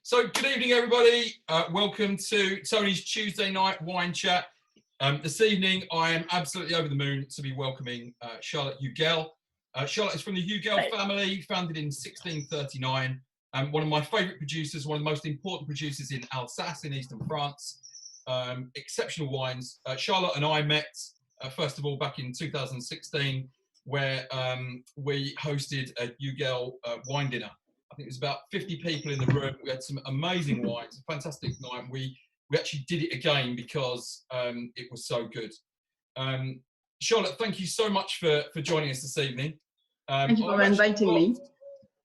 So, good evening, everybody. Welcome to Tony's Tuesday night wine chat. This evening, I am absolutely over the moon to be welcoming Charlotte Hugel. Charlotte is from the Hugel family, founded in 1639. One of my favourite producers, one of the most important producers in Alsace in eastern France. Exceptional wines. Charlotte and I met, first of all, back in 2016, where we hosted a Hugel wine dinner. I think it was about 50 people in the room. We had some amazing wines, a fantastic night. We actually did it again because it was so good. Charlotte, thank you so much for joining us this evening. Thank you for inviting me.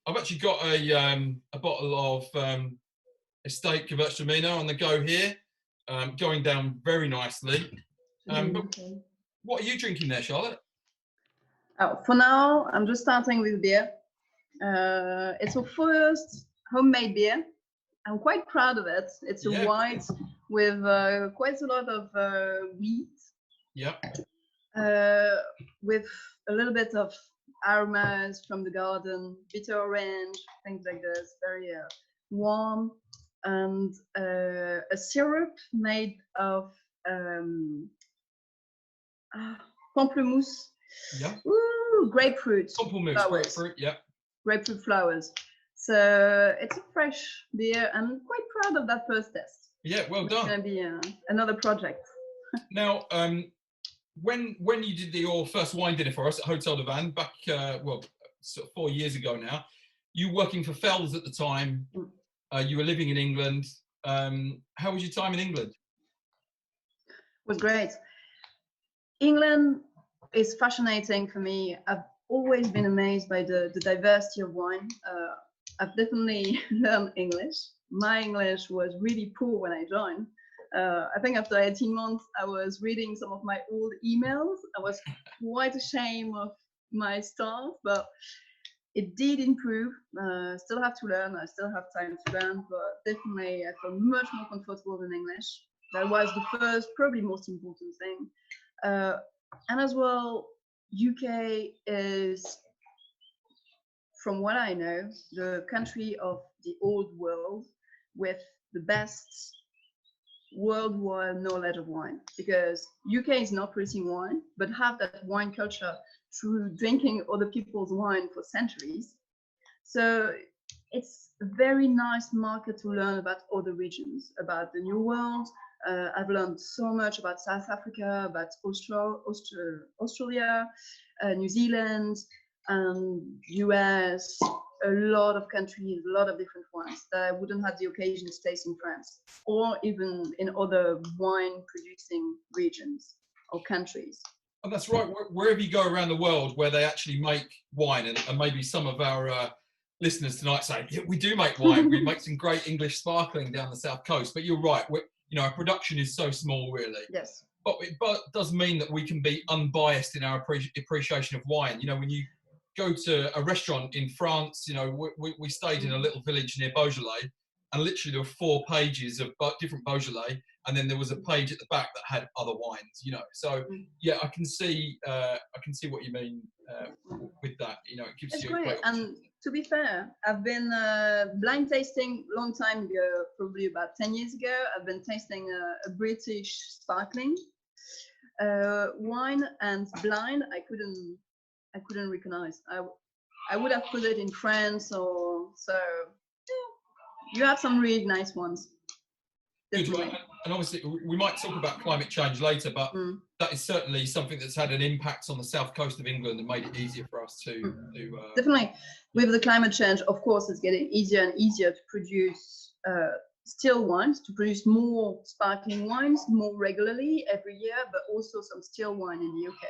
I've actually got a bottle of Estate Gewürztraminer on the go here, going down very nicely. But what are you drinking there, Charlotte? Oh, for now, I'm just starting with beer. It's our first homemade beer. I'm quite proud of it. It's a white with quite a lot of wheat. Yeah. With a little bit of aromas from the garden, bitter orange, things like this. Very warm, and a syrup made of pamplemousse. Yeah. Ooh, grapefruit. Pamplemousse, grapefruit. Yeah. Grapefruit flowers. So it's a fresh beer. I'm quite proud of that first test. Yeah, well done. It's going to be another project. Now, when you did your first wine dinner for us at Hotel de Van back, sort of 4 years ago now, you were working for Fells at the time. You were living in England. How was your time in England? It was great. England is fascinating for me. I've always been amazed by the diversity of wine. I've definitely learned English. My English was really poor when I joined. I think after 18 months, I was reading some of my old emails. I was quite ashamed of my start, but it did improve. Still have to learn. I still have time to learn, but definitely I feel much more comfortable in English. That was the first, probably most important thing. And as well, UK is, from what I know, the country of the old world with the best worldwide knowledge of wine, because UK is not producing wine, but have that wine culture through drinking other people's wine for centuries. So it's a very nice market to learn about other regions, about the New World. I've learned so much about South Africa, about Australia, New Zealand, US, a lot of countries, a lot of different wines that I wouldn't have the occasion to taste in France or even in other wine producing regions or countries. And that's right. Wherever you go around the world where they actually make wine, and maybe some of our listeners tonight say, yeah, we do make wine. We make some great English sparkling down the south coast. But you're right. Our production is so small, really. Yes. But it does mean that we can be unbiased in our appreciation of wine. When you go to a restaurant in France, we stayed in a little village near Beaujolais, and literally there were 4 pages of different Beaujolais, and then there was a page at the back that had other wines. So yeah, I can see what you mean with that. It gives it's you great. A great And to be fair, I've been blind tasting a long time ago, probably about 10 years ago. I've been tasting a British sparkling wine, and blind, I couldn't recognize. I would have put it in France or so. Yeah, you have some really nice ones. Good. And obviously, we might talk about climate change later, but that is certainly something that's had an impact on the south coast of England and made it easier for us to definitely. With the climate change, of course, it's getting easier and easier to produce still wines, to produce more sparkling wines more regularly every year, but also some still wine in the UK.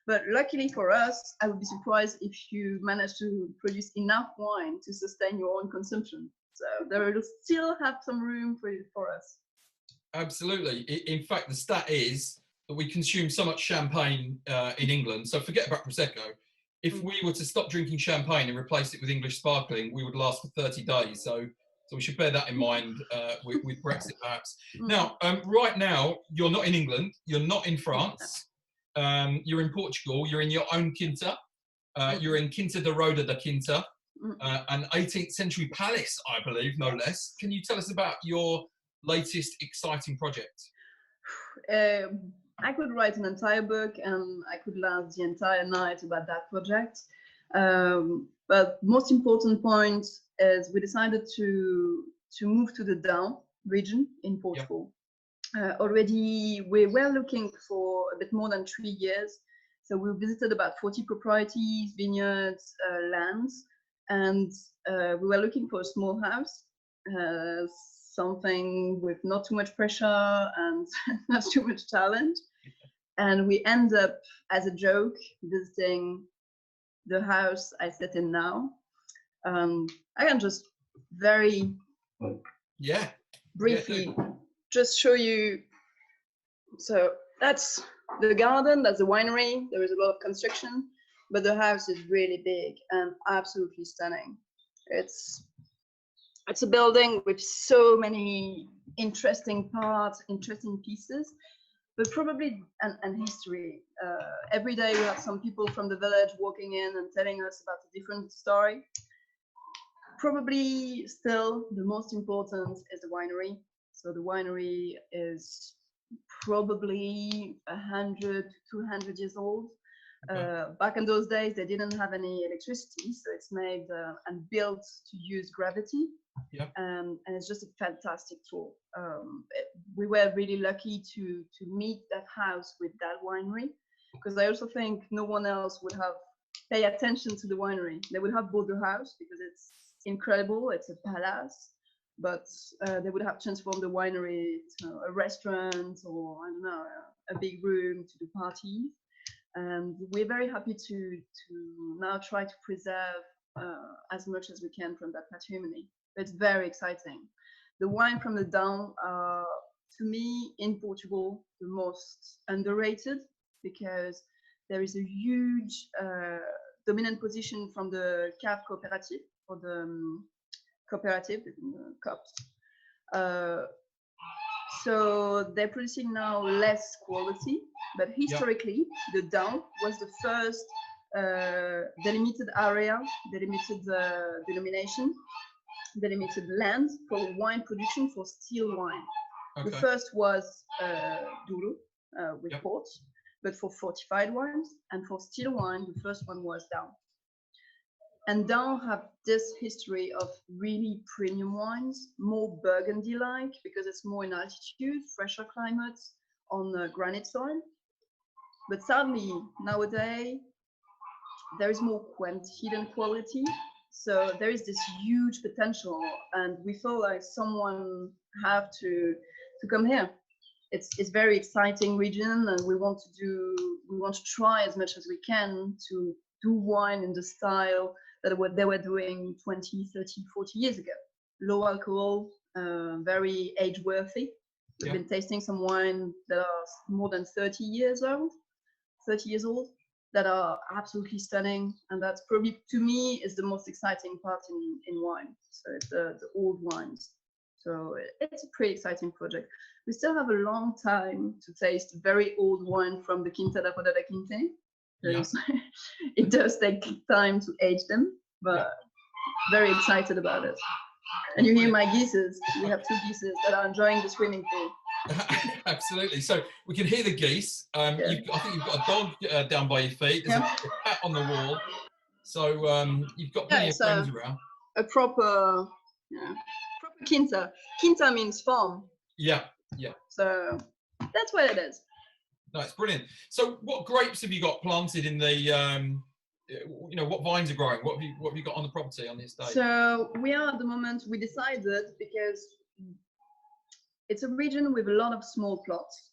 But luckily for us, I would be surprised if you manage to produce enough wine to sustain your own consumption. So there will still have some room for us. Absolutely. In fact, the stat is that we consume so much champagne in England. So forget about Prosecco. If we were to stop drinking champagne and replace it with English sparkling, we would last for 30 days. So we should bear that in mind with Brexit, perhaps. Now, right now, you're not in England. You're not in France. You're in Portugal. You're in your own Quinta. You're in Quinta da Roda da Quinta. an 18th century palace, I believe, no less. Can you tell us about your latest exciting project? I could write an entire book and I could last the entire night about that project. But most important point is we decided to move to the Down region in Portugal. Already we were looking for a bit more than 3 years. So we visited about 40 properties, vineyards, lands, and we were looking for a small house, something with not too much pressure and not too much challenge. And we end up, as a joke, visiting the house I sit in now. I can just very briefly just show you. So that's the garden, that's the winery. There is a lot of construction, but the house is really big and absolutely stunning. It's a building with so many interesting parts, interesting pieces, but probably an history. Every day we have some people from the village walking in and telling us about a different story. Probably still the most important is the winery. So the winery is probably 100, 200 years old. Back in those days, they didn't have any electricity, so it's made and built to use gravity. And it's just a fantastic tool. We were really lucky to meet that house with that winery, because I also think no one else would have paid attention to the winery. They would have bought the house because it's incredible, it's a palace, but they would have transformed the winery to a restaurant or, I don't know, a big room to do parties. And we're very happy to now try to preserve as much as we can from that patrimony. It's very exciting. The wine from the Down are, to me, in Portugal, the most underrated, because there is a huge dominant position from the cave cooperative, or the cooperative, cups. So they're producing now less quality, but historically, the Down was the first delimited area, delimited denomination, delimited land for wine production for still wine. The first was Douro with port, but for fortified wines, and for still wine, the first one was Down. And Down have this history of really premium wines, more Burgundy-like, because it's more in altitude, fresher climates on granite soil. But sadly, nowadays, there is more quantity than quality. So there is this huge potential, and we feel like someone have to come here. It's very exciting region, and we want to try as much as we can to do wine in the style that what they were doing 20, 30, 40 years ago. Low alcohol, very age-worthy. We've been tasting some wine that are more than 30 years old, that are absolutely stunning. And that's probably, to me, is the most exciting part in wine. So it's the old wines. So it's a pretty exciting project. We still have a long time to taste very old wine from the Quinta da Roda da Quinte. It does take time to age them, but very excited about it. And you hear my geese. We have 2 geese that are enjoying the swimming pool. Absolutely. So we can hear the geese. I think you've got a dog down by your feet. There's a cat on the wall. So you've got plenty of friends around. A proper Quinta. Quinta means farm. So that's what it is. No, it's brilliant. So what grapes have you got planted in the, what vines are growing? What have you got on the property, on the estate? So we are at the moment, we decided, because it's a region with a lot of small plots,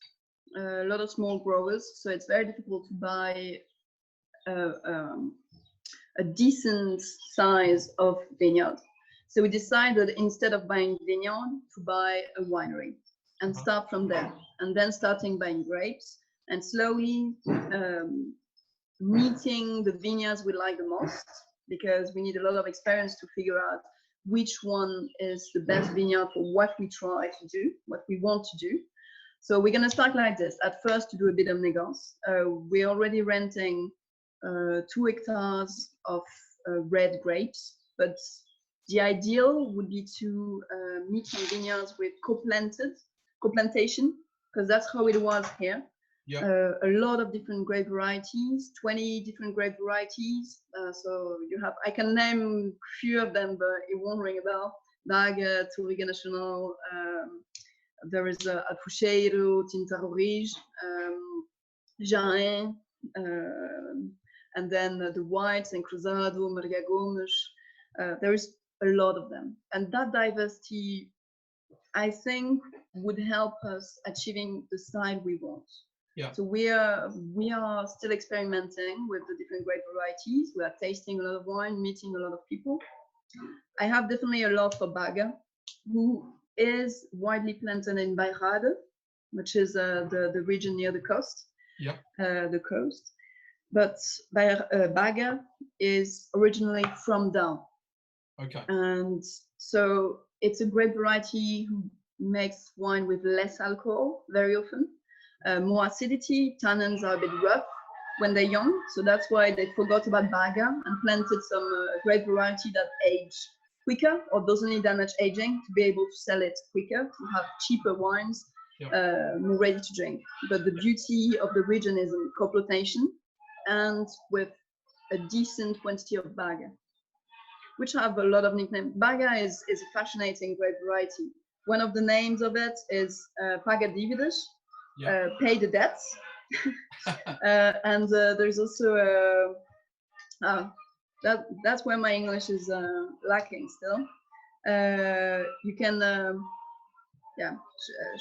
a lot of small growers. So it's very difficult to buy a decent size of vineyard. So we decided, instead of buying vineyard, to buy a winery and start from there. And then starting buying grapes, and slowly meeting the vineyards we like the most, because we need a lot of experience to figure out which one is the best vineyard for what we try to do, what we want to do. So we're going to start like this. At first, to do a bit of négoce. We're already renting 2 hectares of red grapes, but the ideal would be to meet some vineyards with co-plantation, because that's how it was here. Yeah. A lot of different grape varieties, 20 different grape varieties. So you have, I can name a few of them, but it won't ring a bell. Vaga, Touriga Nacional, there is a Pucheiro, Tinta Roriz, Jaén, and then the whites and Cruzado, Maria Gomes. There is a lot of them. And that diversity, I think, would help us achieving the style we want. Yeah. So we are still experimenting with the different grape varieties. We are tasting a lot of wine, meeting a lot of people. I have definitely a love for Baga, who is widely planted in Bairrada, which is the region near the coast. Yeah. The coast. But Baga is originally from down. Okay. And so it's a grape variety who makes wine with less alcohol very often. More acidity, tannins are a bit rough when they're young, so that's why they forgot about Baga and planted some grape variety that age quicker or doesn't need that much aging to be able to sell it quicker, to have cheaper wines, more ready to drink. But the beauty of the region is in co-plantation and with a decent quantity of Baga, which have a lot of nicknames. Baga is a fascinating grape variety. One of the names of it is Paga Dívidas, pay the debts. And there's also that's where my English is lacking still. You can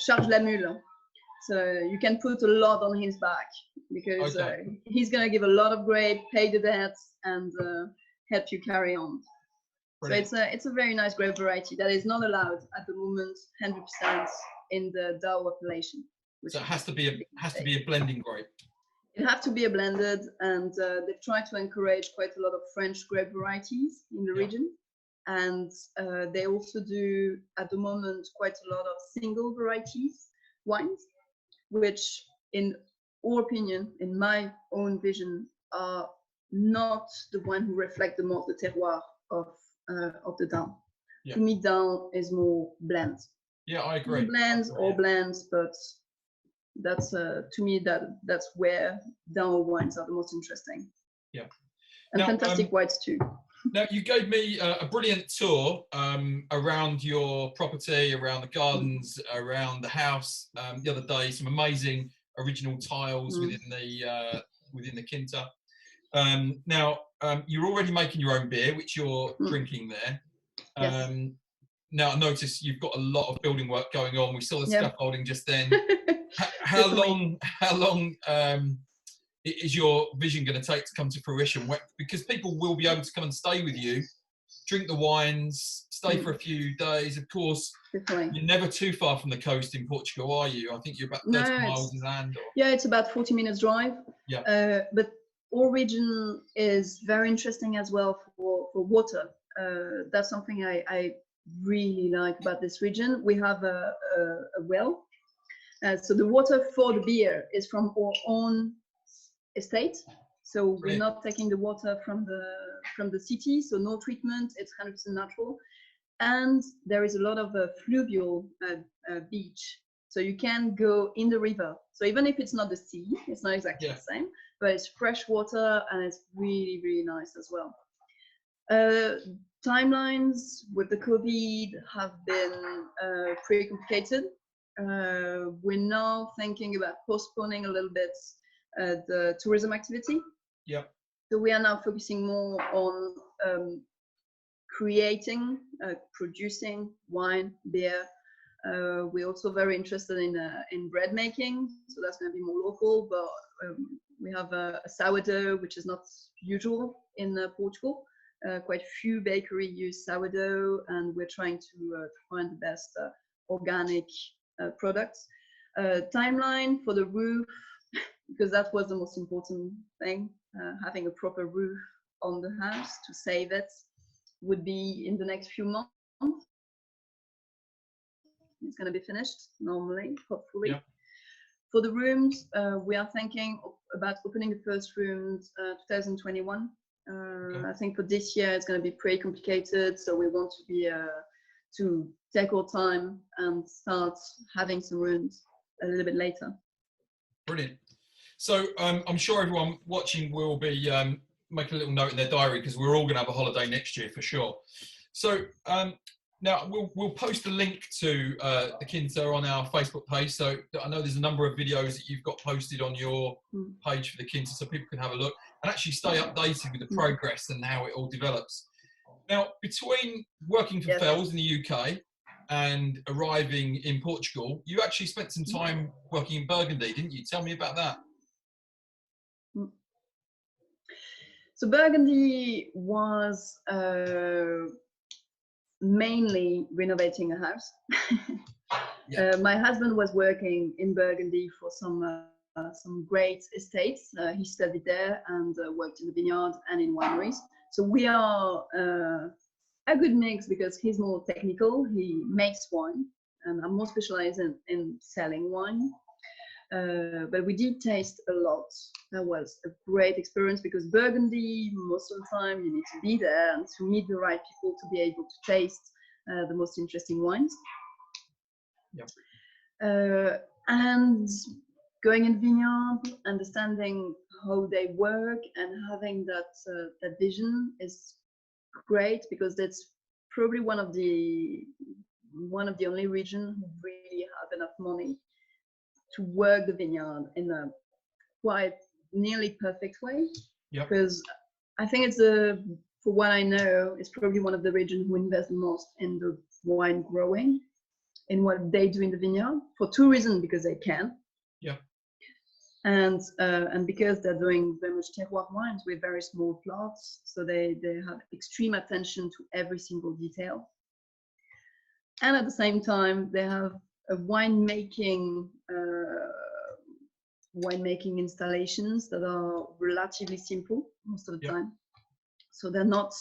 charge la mule, so you can put a lot on his back because he's gonna give a lot of grape, pay the debts, and help you carry on. Brilliant. So it's a very nice grape variety that is not allowed at the moment 100% in the DAO appellation. So it has to be a blending grape. It has to be a blended, and they've tried to encourage quite a lot of French grape varieties in the region. And they also do, at the moment, quite a lot of single varieties wines, which, in our opinion, in my own vision, are not the one who reflect the most the terroir of the down. To me, down is more blend. Yeah, I agree. Blends or blends, but that's to me that's where down wines are the most interesting. Yeah, and now, fantastic whites too. Now you gave me a brilliant tour around your property, around the gardens, around the house the other day. Some amazing original tiles within the Quinta. Now you're already making your own beer, which you're drinking there. Yes. Now I notice you've got a lot of building work going on. We saw the scaffolding just then. How long is your vision going to take to come to fruition? Because people will be able to come and stay with you, drink the wines, stay for a few days. Of course, you're never too far from the coast in Portugal, are you? I think you're about 30 miles inland. Yeah, it's about 40 minutes drive. Yeah. But our region is very interesting as well for water. That's something I really like about this region. We have a well. So the water for the beer is from our own estate. So we're not taking the water from the city. So no treatment. It's 100% natural. And there is a lot of fluvial beach. So you can go in the river. So even if it's not the sea, it's not exactly the same, but it's fresh water and it's really, really nice as well. Timelines with the COVID have been pretty complicated. We're now thinking about postponing a little bit the tourism activity. Yeah. So we are now focusing more on creating, producing wine, beer. We're also very interested in bread making, so that's going to be more local. But we have a sourdough, which is not usual in Portugal. Quite few bakeries use sourdough, and we're trying to find the best organic products. Timeline for the roof, because that was the most important thing, having a proper roof on the house to save it, would be in the next few months. It's going to be finished normally, hopefully. Yeah. For the rooms, we are thinking about opening the first rooms 2021. I think for this year it's going to be pretty complicated, so we want to be to take our time and start having some runs a little bit later. Brilliant. So I'm sure everyone watching will be making a little note in their diary, because we're all going to have a holiday next year for sure. So now we'll post a link to the Quinta on our Facebook page. So I know there's a number of videos that you've got posted on your page for the Quinta, so people can have a look and actually stay updated with the progress and how it all develops. Now, between working for Fells in the UK and arriving in Portugal, you actually spent some time working in Burgundy, didn't you? Tell me about that. So Burgundy was mainly renovating a house. My husband was working in Burgundy for some great estates. He studied there and worked in the vineyard and in wineries. So we are a good mix, because he's more technical. He makes wine, and I'm more specialized in selling wine. But we did taste a lot. That was a great experience, because Burgundy, most of the time, you need to be there and to meet the right people to be able to taste the most interesting wines. And going in vineyard, understanding how they work and having that vision is great, because that's probably one of the only regions who really have enough money to work the vineyard in a quite nearly perfect way. Because I think it's for what I know, it's probably one of the regions who invest the most in the wine growing, in what they do in the vineyard, for two reasons: because they can, and because they're doing very much terroir wines with very small plots, so they have extreme attention to every single detail. And at the same time, they have a winemaking installations that are relatively simple most of the time. So they're not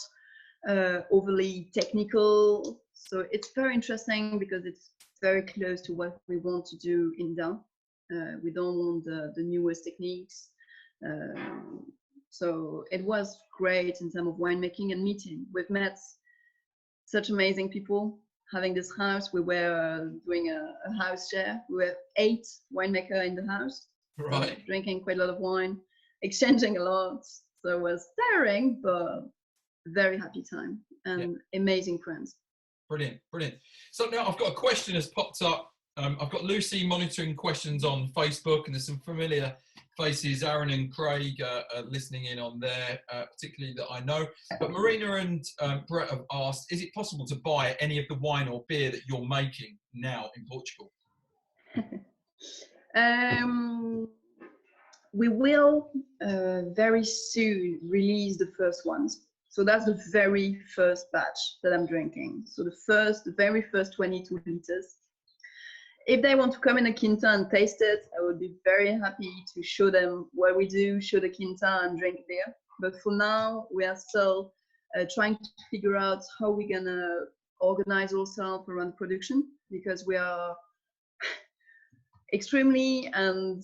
overly technical. So it's very interesting, because it's very close to what we want to do in Dain. We don't want the newest techniques. So it was great in terms of winemaking and meeting. We've met such amazing people. Having this house, we were doing a house share. We were 8 winemakers in the house, drinking quite a lot of wine, exchanging a lot. So it was tiring, but very happy time, and amazing friends. Brilliant, brilliant. So now I've got a question that's popped up. I've got Lucy monitoring questions on Facebook, and there's some familiar faces. Aaron and Craig are listening in on there, particularly that I know. But Marina and Brett have asked, is it possible to buy any of the wine or beer that you're making now in Portugal? We will very soon release the first ones. So that's the very first batch that I'm drinking. So the very first 22 liters. If they want to come in a Quinta and taste it, I would be very happy to show them what we do, show the Quinta and drink beer. But for now, we are still trying to figure out how we're gonna organize ourselves around production, because we are extremely and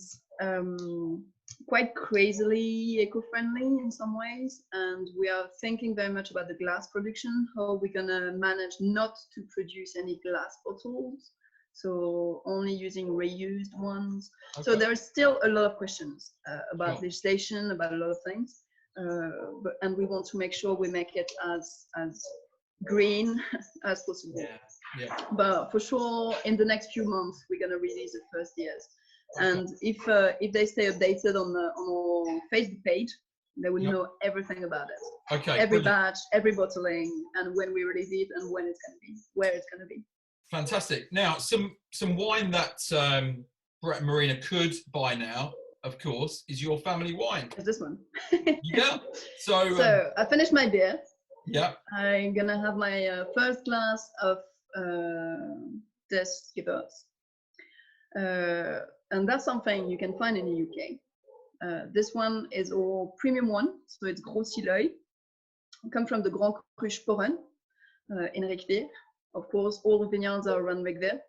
quite crazily eco-friendly in some ways, and we are thinking very much about the glass production, how we're gonna manage not to produce any glass bottles, so only using reused ones. So there are still a lot of questions about legislation, about a lot of things, and we want to make sure we make it as green as possible. But for sure, in the next few months, we're gonna release the first years. And if they stay updated on our Facebook page, they will know everything about it. Every batch, every bottling, and when we release it, and when it's going to be, where it's going to be. Fantastic. Now, some wine that Brett and Marina could buy now, of course, is your family wine. It's this one. So I finished my beer. I'm gonna have my first glass of des Gewürz. And that's something you can find in the UK. This one is our premium one, so it's Gros Silleul. Come from the Grand Cru Sporen in Rijkweer. Of course, all the vineyards are around Rijkweer.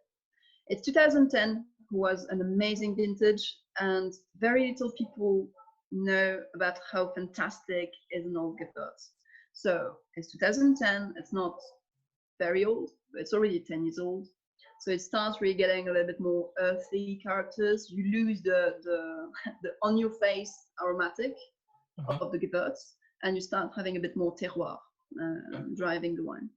It's 2010, was an amazing vintage, and very little people know about how fantastic is an old Gewürz. So it's 2010, it's not very old, but it's already 10 years old. So it starts really getting a little bit more earthy characters. You lose the on your face aromatic of the Gewürz, and you start having a bit more terroir driving the wine.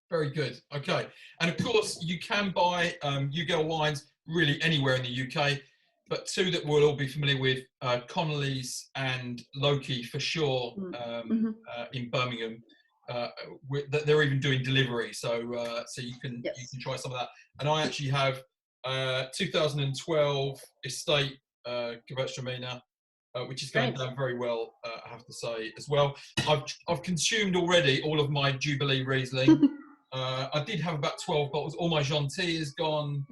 Very good. Okay. And of course, you can buy Hugel wines really anywhere in the UK, but two that we'll all be familiar with, Connolly's and Loki for sure, in Birmingham. They're even doing delivery, so you can try some of that. And I actually have 2012 Estate Gewürztraminer, which is going down very well, I have to say as well. I've consumed already all of my Jubilee Riesling. I did have about 12 bottles. All my Gentil is gone.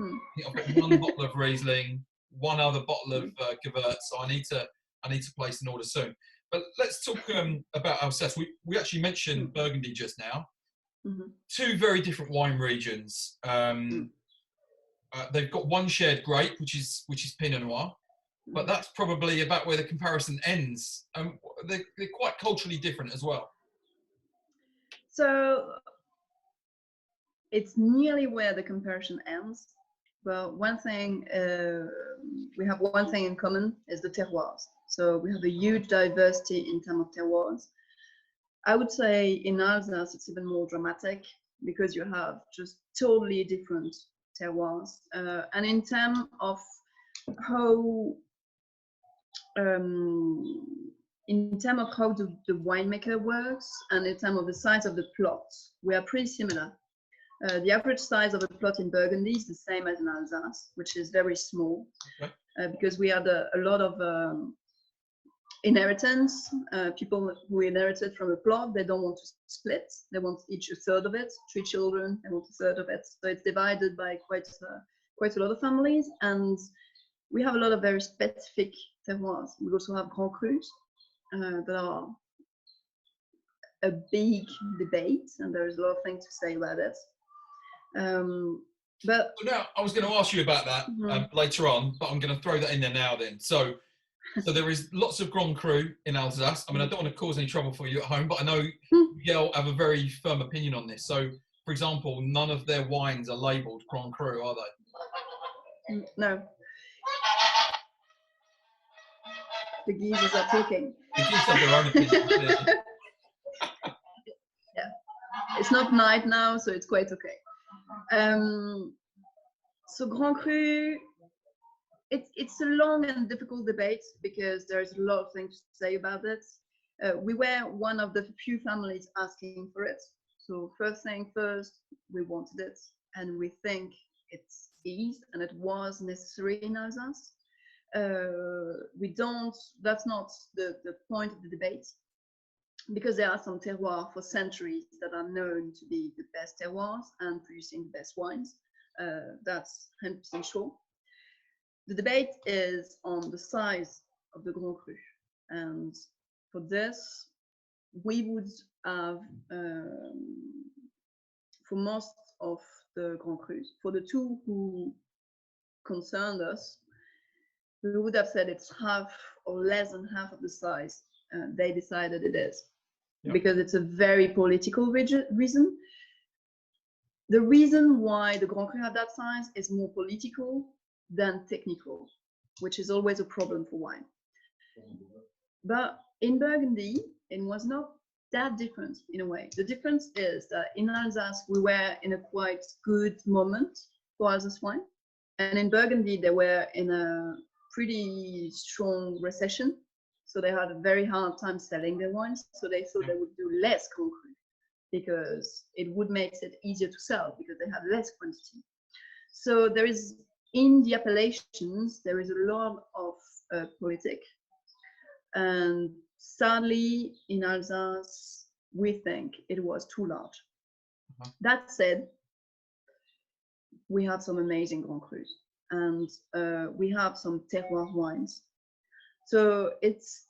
I've got one bottle of Riesling, one other bottle of Gewürz. So I need to place an order soon. But let's talk about Alsace. We actually mentioned Burgundy just now. Two very different wine regions. They've got one shared grape, which is Pinot Noir, but that's probably about where the comparison ends. They're quite culturally different as well. So it's nearly where the comparison ends. Well, one thing, we have one thing in common is the terroirs. So we have a huge diversity in terms of terroirs. I would say in Alsace, it's even more dramatic because you have just totally different terroirs. And in terms of how, the winemaker works and in terms of the size of the plots, we are pretty similar. The average size of a plot in Burgundy is the same as in Alsace, which is very small, because we had a lot of inheritance. People who inherited from a plot, they don't want to split. They want each a third of it. 3 children, they want a third of it. So it's divided by quite a lot of families. And we have a lot of very specific terroirs. We also have Grand Crus that are a big debate, and there's a lot of things to say about it. But now I was going to ask you about that later on, but I'm going to throw that in there now then. So there is lots of Grand Cru in Alsace. I mean, I don't want to cause any trouble for you at home, but I know Hugel have a very firm opinion on this. So, for example, none of their wines are labelled Grand Cru, are they? No. The geezers are talking. The geezers have their own opinion. Yeah. It's not night now, so it's quite okay. So Grand Cru, it's a long and difficult debate because there's a lot of things to say about it. We were one of the few families asking for it. So first thing first, we wanted it, and we think it is, and it was necessary in Alsace. That's not the point of the debate, because there are some terroirs for centuries that are known to be the best terroirs and producing the best wines. That's 100% sure. The debate is on the size of the Grand Cru. And for this, we would have, for most of the Grand Crus, for the two who concerned us, we would have said it's half or less than half of the size they decided it is. Because it's a very political reason. The reason why the Grand Cru have that size is more political than technical, which is always a problem for wine. But in Burgundy, it was not that different in a way. The difference is that in Alsace, we were in a quite good moment for Alsace wine. And in Burgundy, they were in a pretty strong recession. So they had a very hard time selling their wines. So they thought they would do less Grand Cru because it would make it easier to sell because they had less quantity. So there is, in the appellations, there is a lot of politics. And sadly, in Alsace, we think it was too large. That said, we have some amazing Grand Crus, and we have some terroir wines. So it's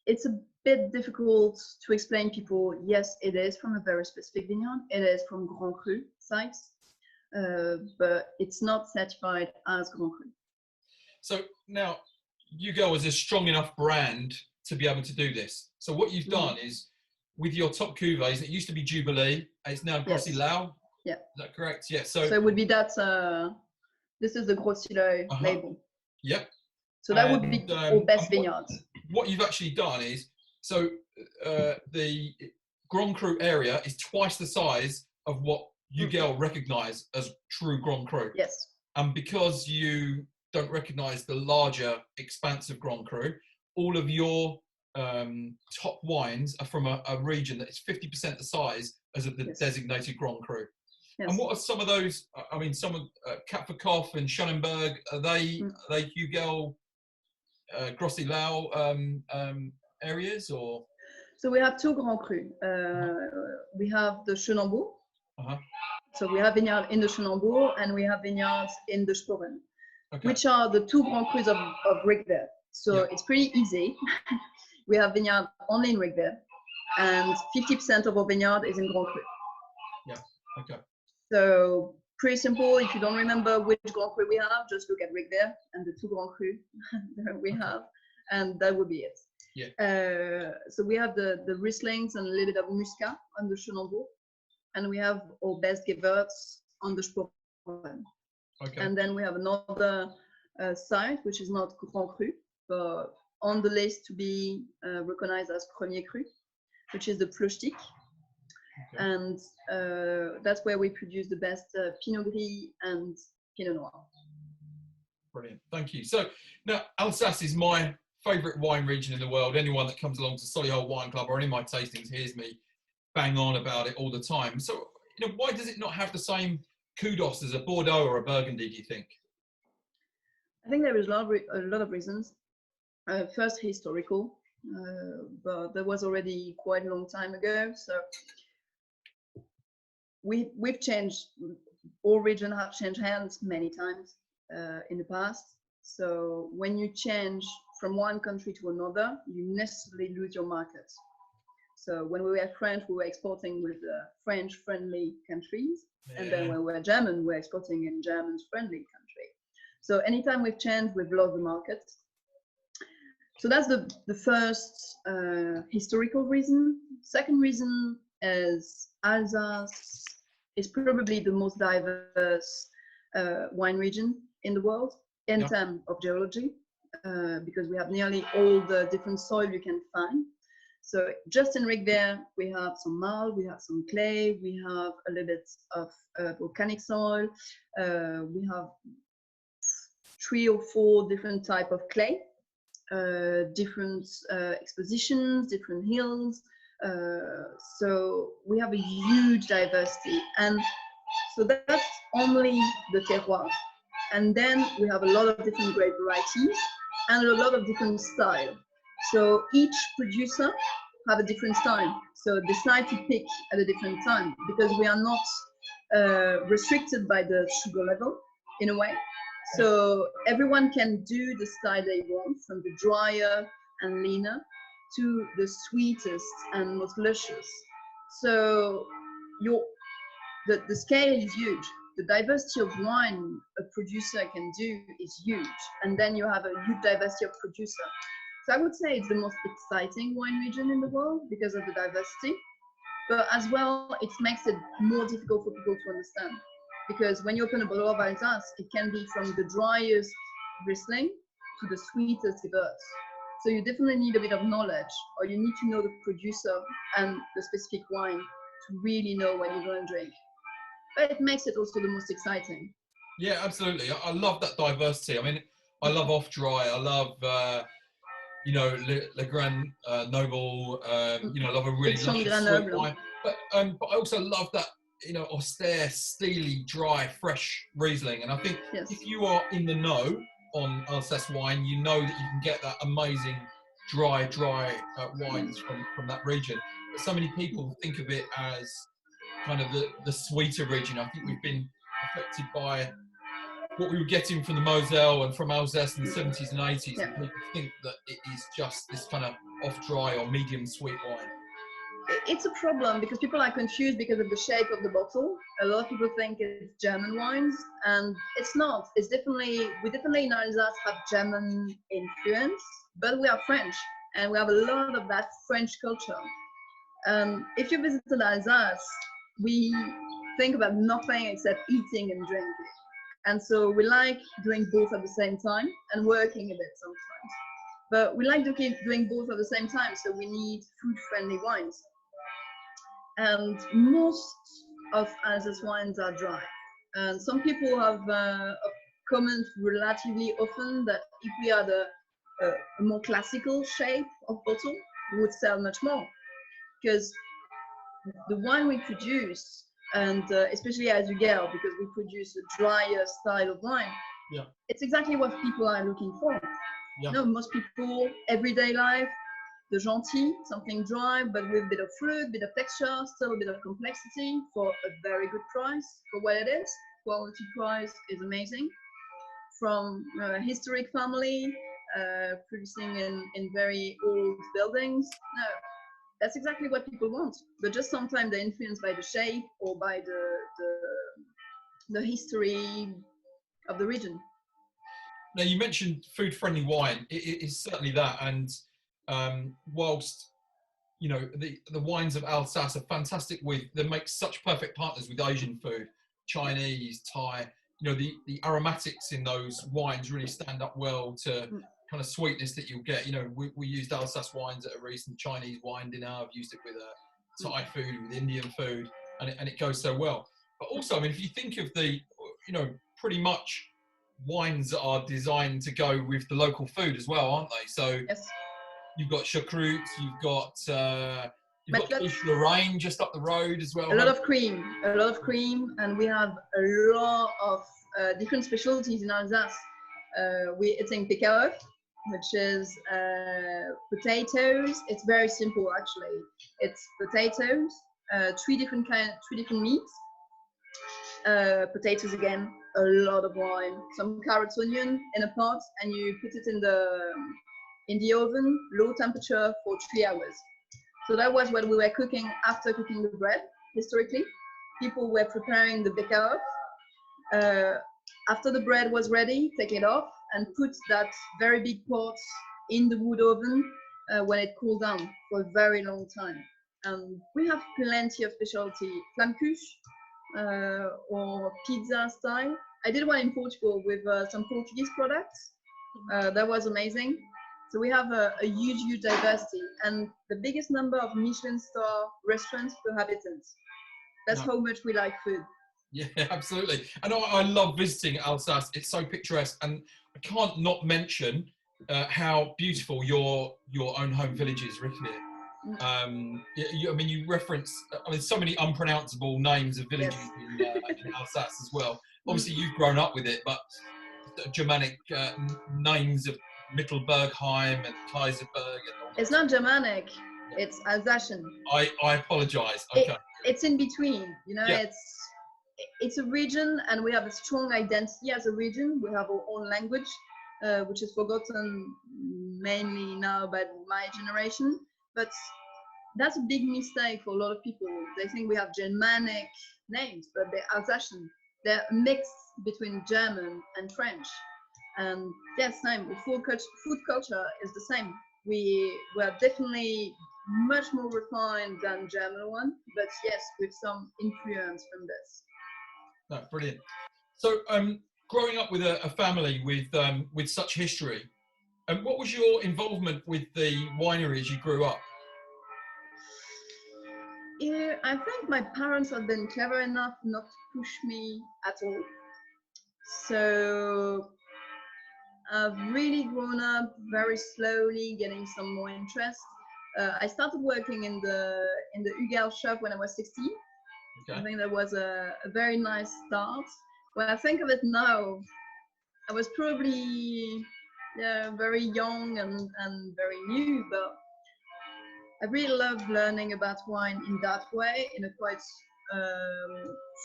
a bit difficult to explain people. Yes, it is from a very specific vineyard. It is from Grand Cru sites, but it's not certified as Grand Cru. So now Hugel is a strong enough brand to be able to do this. So what you've done is, with your top cuvées, it used to be Jubilee, and it's now Grossi Lau. Yeah. Is that correct? Yeah. So it would be that. This is the Grossi Lau label. Yep. So that would be our best vineyards. What you've actually done is, so the Grand Cru area is twice the size of what Hugel recognise as true Grand Cru. Yes. And because you don't recognise the larger, expansive Grand Cru, all of your top wines are from a region that is 50% the size as of the designated Grand Cru. Yes. And what are some of those? I mean, some of Cap Verkoff and Schonenberg, are they Hugel Grossi Lau areas, or? So we have two Grand Cru. We have the Schönenbourg. So we have vineyards in the Schönenbourg, and we have vineyards in the Sporen, which are the two Grand Crus of Rickville. So it's pretty easy. We have vineyard only in Rickville, and 50% of our vineyard is in Grand Cru. Yeah. Okay. So pretty simple. If you don't remember which Grand Cru we have, just look at Rickville and the two Grand Cru that we have, and that would be it. Yeah. So we have the Rieslings and a little bit of Muscat on the Schönenbourg, and we have our best Gewürz on the Sporen. Okay. And then we have another site which is not Grand Cru, but on the list to be recognized as Premier Cru, which is the Plochtik. Okay. And that's where we produce the best Pinot Gris and Pinot Noir. Brilliant, thank you. So now Alsace is my favourite wine region in the world. Anyone that comes along to Solihull Wine Club or any of my tastings hears me bang on about it all the time. So, you know, why does it not have the same kudos as a Bordeaux or a Burgundy, do you think? I think there is a lot of reasons. First, historical, but that was already quite a long time ago. So we've changed, all regions have changed hands many times in the past. So when you change from one country to another, you necessarily lose your market. So when we were French, we were exporting with French-friendly countries. Yeah. And then when we were German, we were exporting in German-friendly countries. So anytime we've changed, we've lost the market. So that's the first historical reason. Second reason is Alsace is probably the most diverse wine region in the world in terms of geology, because we have nearly all the different soil you can find. So just in Rickville, we have some marl, we have some clay, we have a little bit of volcanic soil, we have 3 or 4 different types of clay, different expositions, different hills. So we have a huge diversity, and so that's only the terroir. And then we have a lot of different grape varieties and a lot of different styles. So each producer have a different style. So decide to pick at a different time, because we are not restricted by the sugar level in a way. So everyone can do the style they want, from the drier and leaner to the sweetest and most luscious. So the scale is huge. The diversity of wine a producer can do is huge. And then you have a huge diversity of producer. So I would say it's the most exciting wine region in the world because of the diversity. But as well, it makes it more difficult for people to understand. Because when you open a bottle of Alsace, it can be from the driest Riesling to the sweetest Gewürz. So you definitely need a bit of knowledge, or you need to know the producer and the specific wine to really know what you're going to drink. But it makes it also the most exciting. Yeah, absolutely. I love that diversity. I mean, I love off-dry. I love, you know, Le Grand Noble. You know, I love a really luscious sweet wine. But I also love that, you know, austere, steely, dry, fresh Riesling. And I think if you are in the know on Alsace wine, you know that you can get that amazing dry wines from that region. But so many people think of it as kind of the sweeter region. I think we've been affected by what we were getting from the Moselle and from Alsace in the 70s and 80s. And people think that it is just this kind of off-dry or medium sweet wine. it's a problem because people are confused because of the shape of the bottle. A lot of people think it's German wines, and it's not. It's definitely, we definitely in Alsace have German influence, but we are French, and we have a lot of that French culture. If you visited Alsace, we think about nothing except eating and drinking. And so we like doing both at the same time and working a bit sometimes. But we like to keep doing both at the same time, so we need food-friendly wines. And most of Alsace wines are dry. And some people have comment relatively often that if we had a more classical shape of bottle, we would sell much more. Because the wine we produce, and especially as Hugel, because we produce a drier style of wine, yeah, it's exactly what people are looking for. yeah. No, most people, everyday life, the gentil, something dry, but with a bit of fruit, bit of texture, still a bit of complexity for a very good price for what it is. Quality price is amazing. From a historic family, producing in very old buildings. No, that's exactly what people want. But just sometimes they're influenced by the shape or by the history of the region. Now, you mentioned food-friendly wine. It is certainly that, and whilst you know the wines of Alsace are fantastic, they make such perfect partners with Asian food, Chinese, Thai. You know, the aromatics in those wines really stand up well to kind of sweetness that you'll get. You know, we used Alsace wines at a recent Chinese wine dinner. I've used it with Thai food, with Indian food, and it goes so well. But also, I mean, if you think of pretty much wines are designed to go with the local food as well, aren't they? So yes. You've got choucroute, you've got Lorraine just up the road as well. A lot of cream, and we have a lot of different specialties in Alsace. We're eating picaoeuf, which is potatoes. It's very simple actually. It's potatoes, three different meats. Potatoes again, a lot of wine, some carrots, onion in a pot, and you put it in the oven, low temperature for 3 hours. So that was what we were cooking after cooking the bread. Historically, people were preparing the picaoeuf. After the bread was ready, take it off and put that very big pot in the wood oven when it cooled down for a very long time. We have plenty of specialty, flammekuche or pizza style. I did one in Portugal with some Portuguese products. That was amazing. So we have a huge diversity and the biggest number of Michelin star restaurants per habitant. That's how much we like food. Yeah, absolutely. And I love visiting Alsace. It's so picturesque, and I can't not mention how beautiful your own home village is, Ricklier. I mean, you reference so many unpronounceable names of villages in Alsace as well. Obviously, you've grown up with it, but Germanic names of Mittelbergheim and Kaiserberg. It's not Germanic, it's Alsatian. I apologise. Okay. It's in between, you know, it's a region and we have a strong identity as a region. We have our own language, which is forgotten mainly now by my generation. But that's a big mistake for a lot of people. They think we have Germanic names, but they're Alsatian. They're a mix between German and French. And yes, same. The food culture is the same. We are definitely much more refined than German one, but yes, with some influence from this. No, brilliant. So, growing up with a family with such history, what was your involvement with the winery as you grew up? Yeah, I think my parents have been clever enough not to push me at all. So I've really grown up very slowly, getting some more interest. I started working in the Hugel shop when I was 16. Okay. I think that was a very nice start. When I think of it now, I was probably very young and very new, but I really love learning about wine in that way, in a quite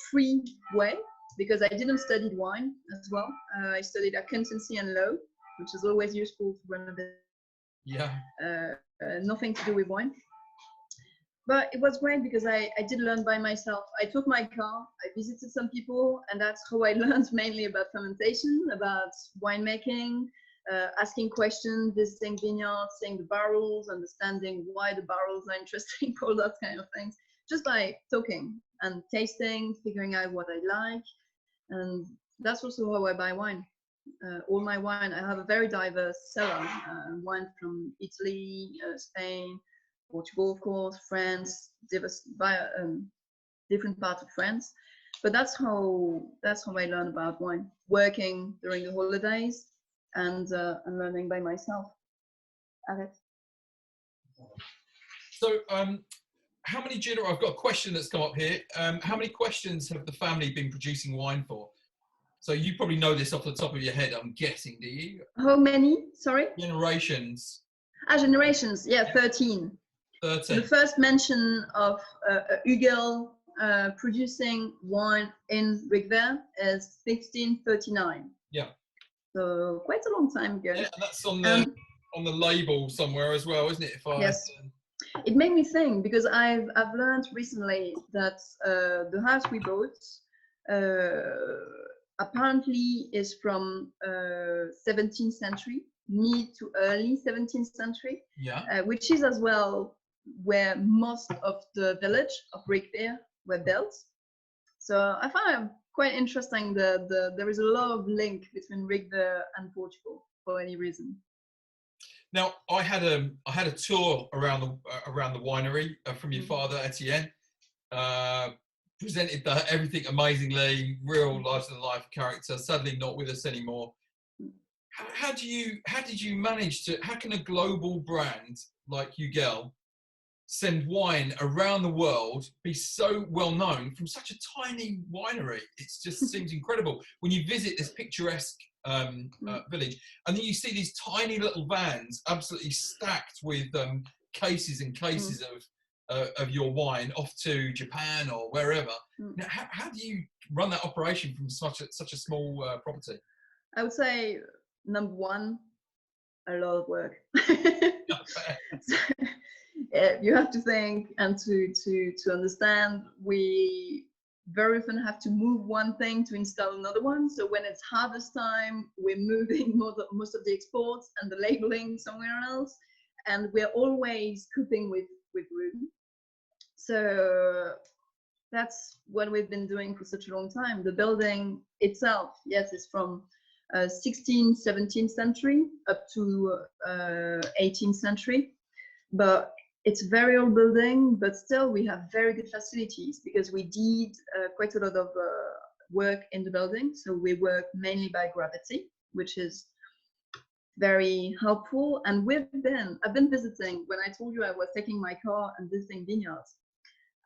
free way, because I didn't study wine as well. I studied accountancy and law, which is always useful to run a business. Yeah. Nothing to do with wine. But it was great because I did learn by myself. I took my car, I visited some people, and that's how I learned mainly about fermentation, about winemaking, asking questions, visiting vineyards, seeing the barrels, understanding why the barrels are interesting, all that kind of things, just by talking and tasting, figuring out what I like. And that's also how I buy wine. All my wine, I have a very diverse cellar, wine from Italy, Spain, Portugal, of course, France, different parts of France. But that's how I learn about wine, working during the holidays and learning by myself. Arrête. So, how many I've got a question that's come up here. How many questions have the family been producing wine for? So you probably know this off the top of your head, I'm guessing, do you? How many? Sorry? Generations. Generations. Yeah, 13. 13. The first mention of Hugel producing wine in Rigver is 1639. Yeah. So quite a long time ago. Yeah, and that's on the label somewhere as well, isn't it? Yes. It made me think because I've learned recently that the house we bought apparently is from 17th century, mid to early 17th century. Yeah. Which is as well where most of the village of Rigver were built. So I find it quite interesting that there is a lot of link between Rigver and Portugal for any reason. Now I had a tour around the winery from your father, Etienne. Presented everything amazingly, real larger than life character. Sadly, not with us anymore. How did you manage to? How can a global brand like Hugel send wine around the world, be so well known from such a tiny winery? It just seems incredible when you visit this picturesque village, and then you see these tiny little vans absolutely stacked with cases and cases of your wine off to Japan or wherever. Now, how do you run that operation from such a small property? I would say number one, a lot of work. You have to think and to understand. We very often have to move one thing to install another one. So when it's harvest time, we're moving most of the exports and the labeling somewhere else, and we're always coping with room. So that's what we've been doing for such a long time. The building itself, yes, is from 16th, 17th century up to 18th century, but it's a very old building, but still we have very good facilities because we did quite a lot of work in the building. So we work mainly by gravity, which is very helpful. And I've been visiting, when I told you I was taking my car and visiting vineyards,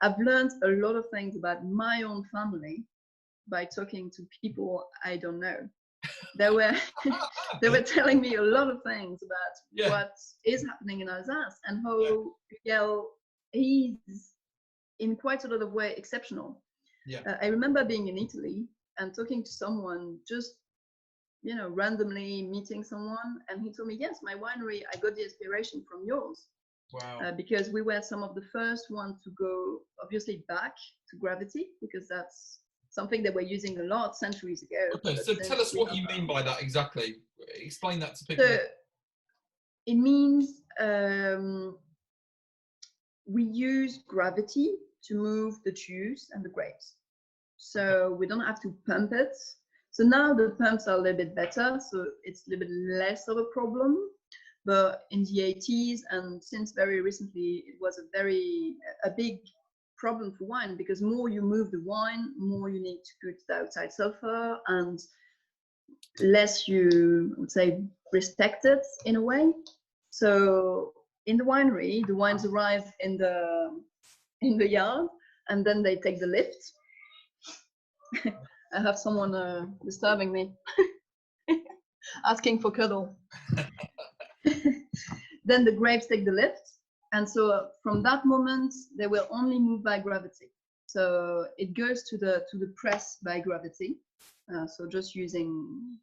I've learned a lot of things about my own family by talking to people I don't know. They were telling me a lot of things about what is happening in Alsace and how Hugel is in quite a lot of ways exceptional. I remember being in Italy and talking to someone, just randomly meeting someone, and he told me, yes, my winery, I got the inspiration from yours. Wow. Because we were some of the first ones to go obviously back to gravity, because that's something that we're using a lot centuries ago. Okay, so tell us what you mean by that exactly. Explain that to people. So it means we use gravity to move the juice and the grapes. So we don't have to pump it. So now the pumps are a little bit better, so it's a little bit less of a problem. But in the 80s and since very recently, it was a big problem for wine, because more you move the wine, more you need to put the outside sulfur, and less you, I would say, respect it in a way. So in the winery, the wines arrive in the yard, and then they take the lift. I have someone disturbing me, asking for cuddle. Then the grapes take the lift, and so from that moment they will only move by gravity. So it goes to the press by gravity, so just using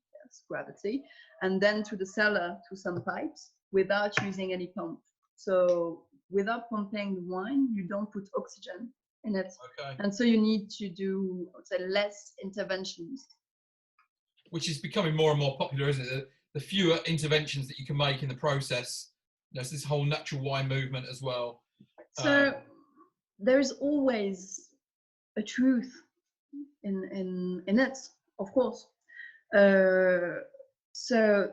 gravity, and then to the cellar to some pipes without using any pump. So without pumping the wine, you don't put oxygen in it. Okay. And so you need to do, I would say, less interventions. Which is becoming more and more popular, isn't it? The fewer interventions that you can make in the process. There's this whole natural wine movement as well. So there's always a truth in it, of course. So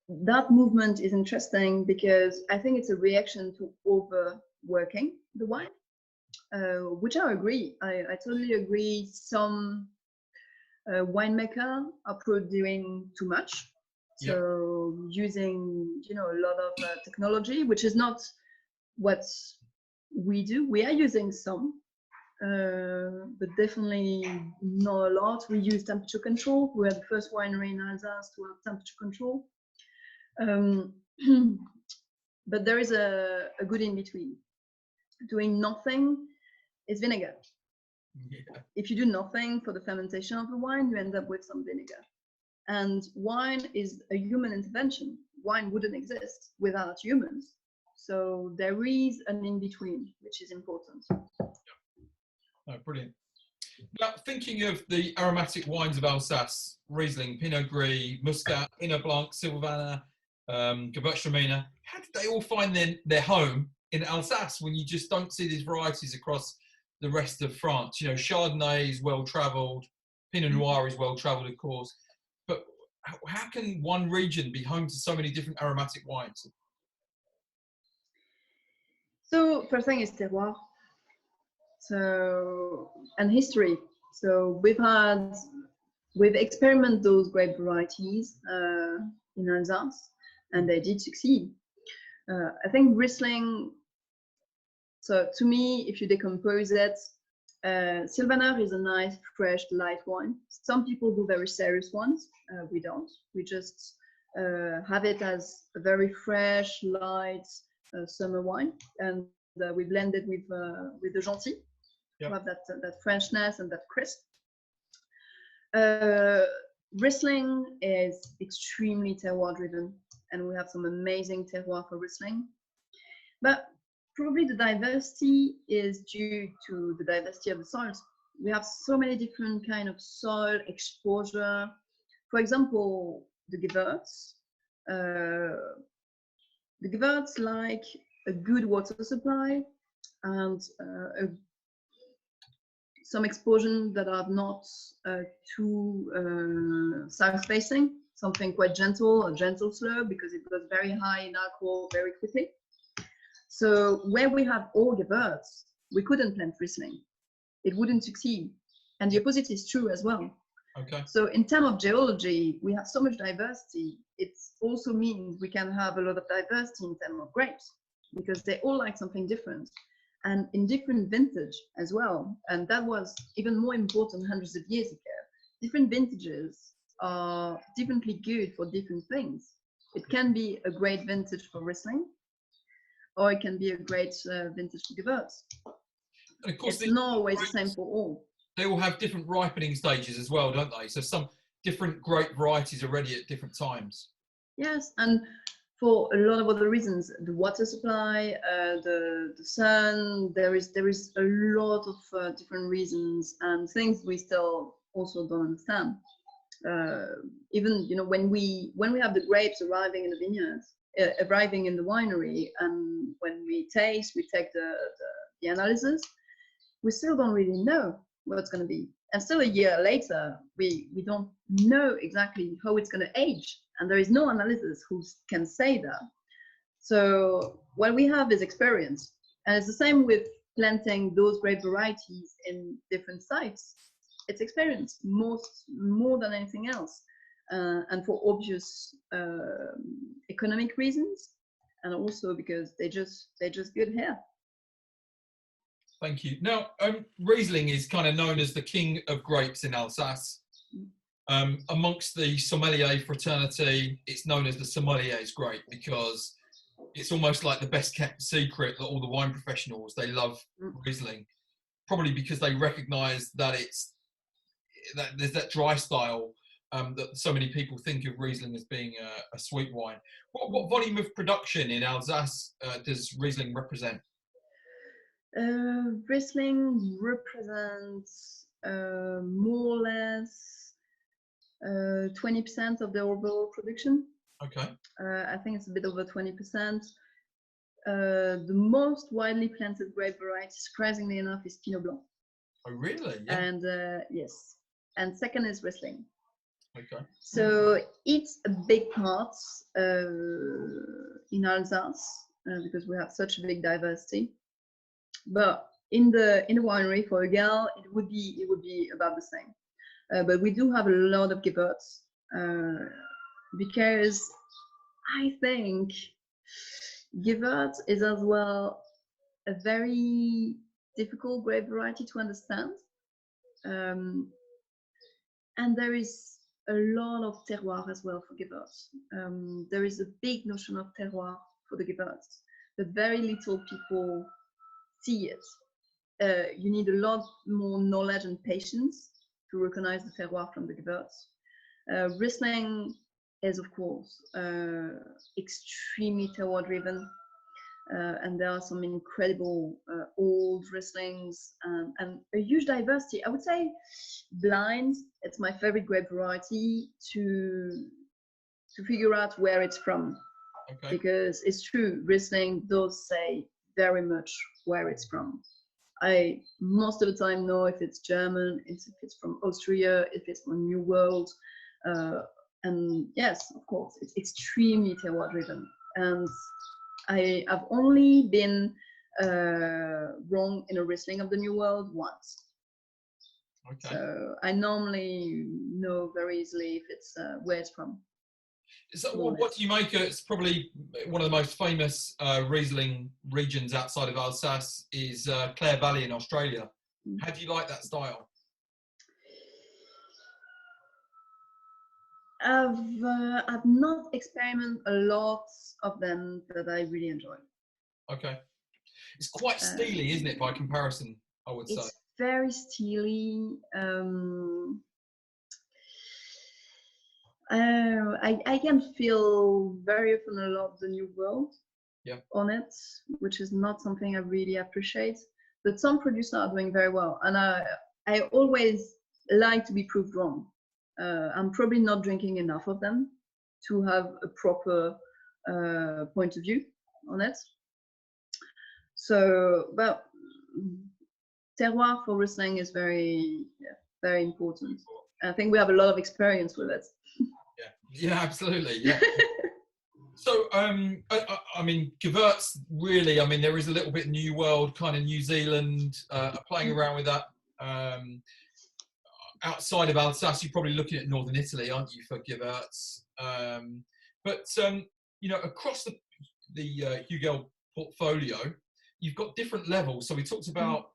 that movement is interesting because I think it's a reaction to overworking the wine, which I agree. I totally agree. Some winemakers are doing too much. So using, a lot of technology, which is not what we do. We are using some, but definitely not a lot. We use temperature control. We are the first winery in Alsace to have temperature control. But there is a good in between. Doing nothing is vinegar. Yeah. If you do nothing for the fermentation of the wine, you end up with some vinegar. And wine is a human intervention. Wine wouldn't exist without humans. So there is an in-between, which is important. Oh, brilliant. Now, thinking of the aromatic wines of Alsace, Riesling, Pinot Gris, Muscat, Pinot Blanc, Sylvaner, Gewürztraminer, how did they all find their home in Alsace when you just don't see these varieties across the rest of France? Chardonnay is well-travelled, Pinot Noir is well-travelled, of course. But how can one region be home to so many different aromatic wines? So first thing is terroir. So, and history. So we've experimented those grape varieties in Alsace, and they did succeed. I think Riesling. So to me, if you decompose it, Sylvaner is a nice, fresh, light wine. Some people do very serious ones. We don't. We just have it as a very fresh, light summer wine, and we blend it with the Gentil to have that freshness and that crisp. Riesling is extremely terroir driven, and we have some amazing terroir for Riesling. But probably the diversity is due to the diversity of the soils. We have so many different kind of soil exposure. For example, the Gewürz. The Gewürz like a good water supply and some exposure that are not too south facing, something quite gentle, a gentle slope, because it goes very high in alcohol very quickly. So where we have all Gewürz, we couldn't plant Riesling. It wouldn't succeed. And the opposite is true as well. Okay. So in terms of geology, we have so much diversity. It also means we can have a lot of diversity in terms of grapes, because they all like something different. And in different vintage as well. And that was even more important hundreds of years ago. Different vintages are differently good for different things. It can be a great vintage for Riesling, or it can be a great vintage for Gewürz. And of course, it's not always the same for all. They all have different ripening stages as well, don't they? So some different grape varieties are ready at different times. Yes, and for a lot of other reasons, the water supply, the sun, there is a lot of different reasons and things we still also don't understand. Even when we have the grapes arriving in the vineyards, arriving in the winery, and when we taste, we take the analysis, we still don't really know what it's going to be. And still a year later, we don't know exactly how it's going to age. And there is no analysis who can say that. So what we have is experience. And it's the same with planting those grape varieties in different sites. It's experience more than anything else. And for obvious economic reasons, and also because they just good here. Thank you. Now, Riesling is kind of known as the king of grapes in Alsace. Amongst the sommelier fraternity, it's known as the sommelier's grape because it's almost like the best kept secret that all the wine professionals, they love Riesling, probably because they recognise that there's that dry style that so many people think of Riesling as being a sweet wine. What volume of production in Alsace does Riesling represent? Riesling represents more or less 20% of the overall production. Okay. I think it's a bit over 20%. The most widely planted grape variety, surprisingly enough, is Pinot Blanc. Oh, really? Yeah. And yes, and second is Riesling. Okay. So it's a big part in Alsace because we have such a big diversity. But in the winery for Hugel, it would be about the same. But we do have a lot of Gewürz because I think Gewürz is as well a very difficult grape variety to understand. And there is a lot of terroir as well for Gewürz. There is a big notion of terroir for the Gewürz, but very little people see it. You need a lot more knowledge and patience to recognize the terroir from the Gewürz. Riesling is, of course, extremely terroir driven. And there are some incredible old Rieslings and a huge diversity. I would say blind, it's my favorite grape variety to figure out where it's from. Okay. Because it's true, Riesling does say very much where it's from. I most of the time know if it's German, if it's from Austria, if it's from New World. And yes, of course, it's extremely terroir driven. And I've only been wrong in a Riesling of the New World once. Okay. So I normally know very easily if it's where it's from. So what do you make of, it's probably one of the most famous Riesling regions outside of Alsace is Clare Valley in Australia. How do you like that style? I've not experimented a lot of them that I really enjoy. Okay. It's quite steely, isn't it, by comparison, I would say? It's very steely. I can feel very often a lot of the New World on it, which is not something I really appreciate. But some producers are doing very well. And I always like to be proved wrong. I'm probably not drinking enough of them to have a proper point of view on it. So, well, terroir for Riesling is very important. I think we have a lot of experience with it. Yeah, absolutely. Yeah. So, I mean, Gewürz really. I mean, there is a little bit New World, kind of New Zealand, playing around with that. Outside of Alsace, you're probably looking at northern Italy, aren't you, for Gewürz? But you know, across the Hugel portfolio, you've got different levels. So we talked about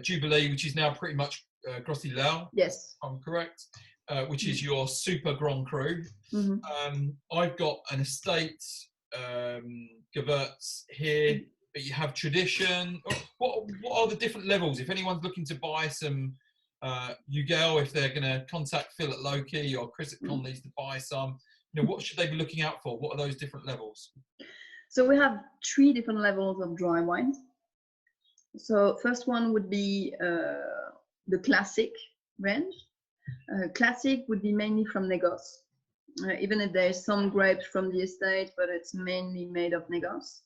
Jubilee, which is now pretty much Gros Islet. Yes, if I'm correct. Which is your super Grand Cru. I've got an estate Gewürz here, but you have tradition. What are the different levels? If anyone's looking to buy some Hugel, if they're going to contact Phil at Loki or Chris at Conley's to buy some, you know, what should they be looking out for? What are those different levels? So we have 3 different levels of dry wines. So first one would be the classic range. Classic would be mainly from Negos, even if there's some grapes from the estate, but it's mainly made of Negos.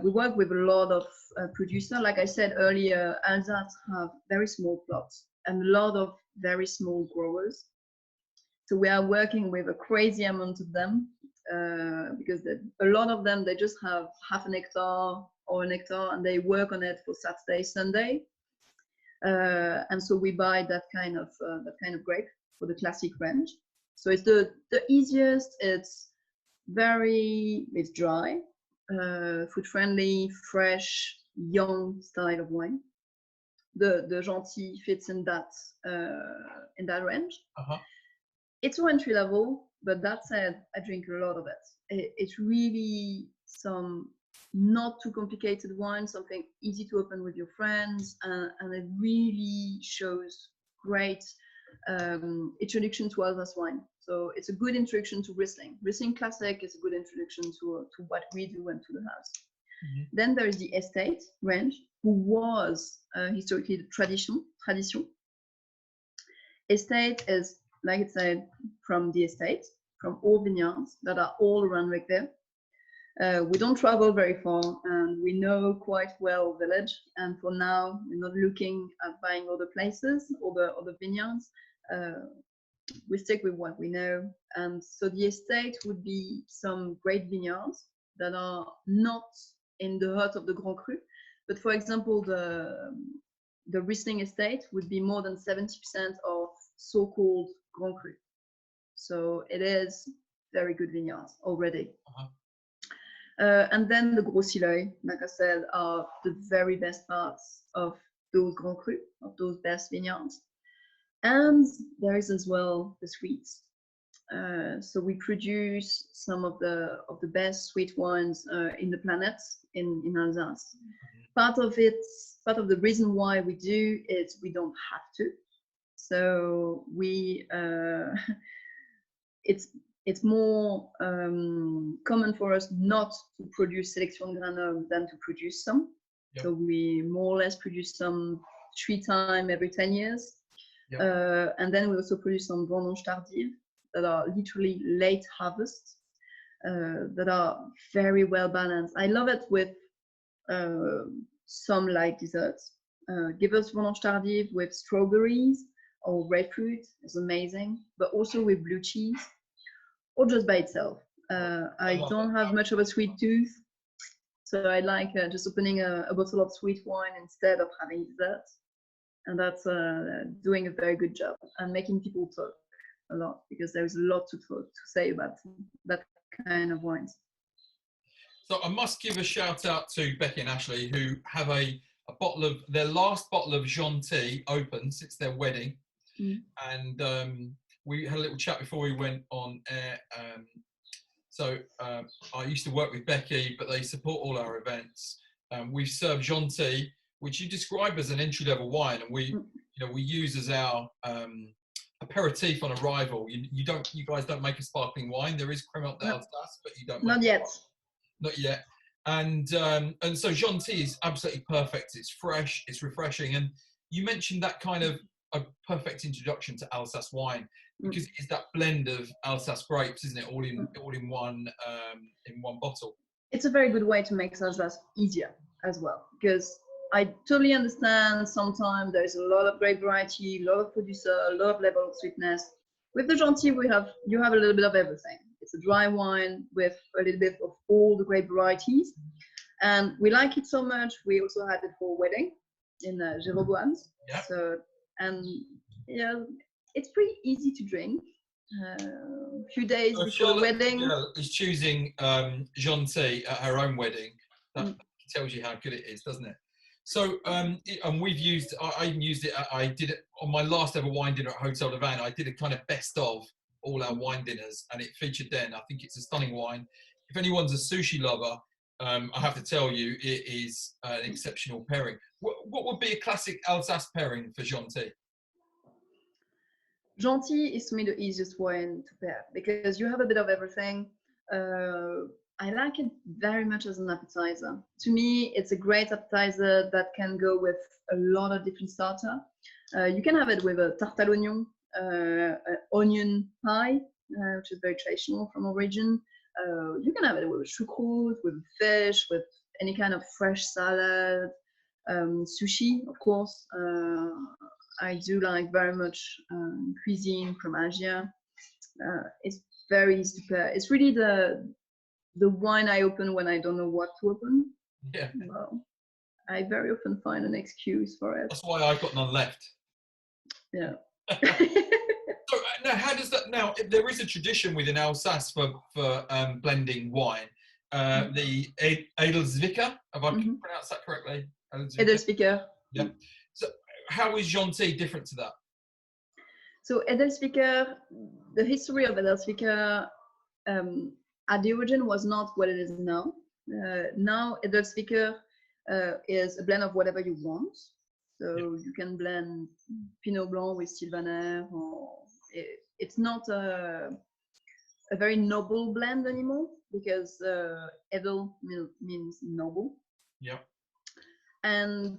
We work with a lot of producers. Like I said earlier, Alsace have very small plots and a lot of very small growers. So we are working with a crazy amount of them because a lot of them, they just have half an hectare or an hectare and they work on it for Saturday, Sunday. And so we buy that kind of grape for the classic range. So it's the easiest. It's dry, food friendly, fresh, young style of wine. The Gentil fits in that range. It's so entry level, but that said, I drink a lot of it. It's really some not too complicated wine, something easy to open with your friends, and it really shows great introduction to Alsace wine. So it's a good introduction to Riesling. Riesling Classic is a good introduction to what we do and to the house. Then there is the estate range, who was historically the tradition. Estate is, like it said, from the estate, from all vineyards that are all around Riquever. We don't travel very far, and we know quite well village. And for now, we're not looking at buying other places, other vineyards. We stick with what we know. And so the estate would be some great vineyards that are not in the heart of the Grand Cru. But for example, the Riesling estate would be more than 70% of so-called Grand Cru. So it is very good vineyards already. And then the Gros Syleuil, like I said, are the very best parts of those Grand Cru, of those best vineyards. And there is as well the sweets. So we produce some of the best sweet wines in the planet in Alsace. Part of the reason why we do is we don't have to. So we it's more common for us not to produce Sélection de Grenoble than to produce some. Yep. So we more or less produce some 3 times every 10 years. Yep. And then we also produce some Vendanges tardives that are literally late harvest, that are very well balanced. I love it with some light desserts. Give us Vendanges tardives with strawberries or grapefruit is amazing, but also with blue cheese, or just by itself. I don't have much of a sweet tooth, so I like just opening a bottle of sweet wine instead of having dessert. And that's doing a very good job and making people talk a lot, because there's a lot to say about that kind of wines. So I must give a shout out to Becky and Ashley, who have a bottle of their last bottle of Gentil open since their wedding. And we had a little chat before we went on air. So I used to work with Becky, but they support all our events. We've served Gentil, which you describe as an entry-level wine, and we use as our aperitif on arrival. You guys don't make a sparkling wine. There is Cremant d'Alsace, but you don't. Not yet. Not yet. And so Gentil is absolutely perfect. It's fresh, it's refreshing, and you mentioned that kind of a perfect introduction to Alsace wine, because it's that blend of Alsace grapes, isn't it? All in one bottle. It's a very good way to make Alsace easier as well, because I totally understand sometimes there's a lot of grape variety, a lot of producer, a lot of level of sweetness. With the Gentil, you have a little bit of everything. It's a dry wine with a little bit of all the grape varieties, and we like it so much. We also had it for a wedding in Jéroboam's. Yeah. So, and yeah, it's pretty easy to drink. A few days before Charlotte wedding. Is choosing Gentil at her own wedding. That tells you how good it is, doesn't it? So, and we've used. I even used it. I did it on my last ever wine dinner at Hotel de Van. I did a kind of best of all our wine dinners, and it featured then. I think it's a stunning wine. If anyone's a sushi lover, I have to tell you, it is an exceptional pairing. What would be a classic Alsace pairing for Gentil? Gentil is to me the easiest wine to pair, because you have a bit of everything. I like it very much as an appetizer. To me, it's a great appetizer that can go with a lot of different starter. You can have it with a tarte à l'oignon, onion pie, which is very traditional from our region. You can have it with choucroute, with fish, with any kind of fresh salad, sushi, of course. I do like very much cuisine from Asia. It's very easy to pair. It's really the wine I open when I don't know what to open. Yeah. Well, I very often find an excuse for it. That's why I've got none left. Yeah. So now, how does that? Now, there is a tradition within Alsace for blending wine. The Edelzwicker, have I pronounced that correctly? Edelzwicker. Yeah. So, how is Gentil different to that? So Edelzwicker, the history of Edelzwicker at the origin was not what it is now. Now Edelzwicker is a blend of whatever you want. So you can blend Pinot Blanc with Sylvaner, or it's not a very noble blend anymore, because edel means noble. Yeah. And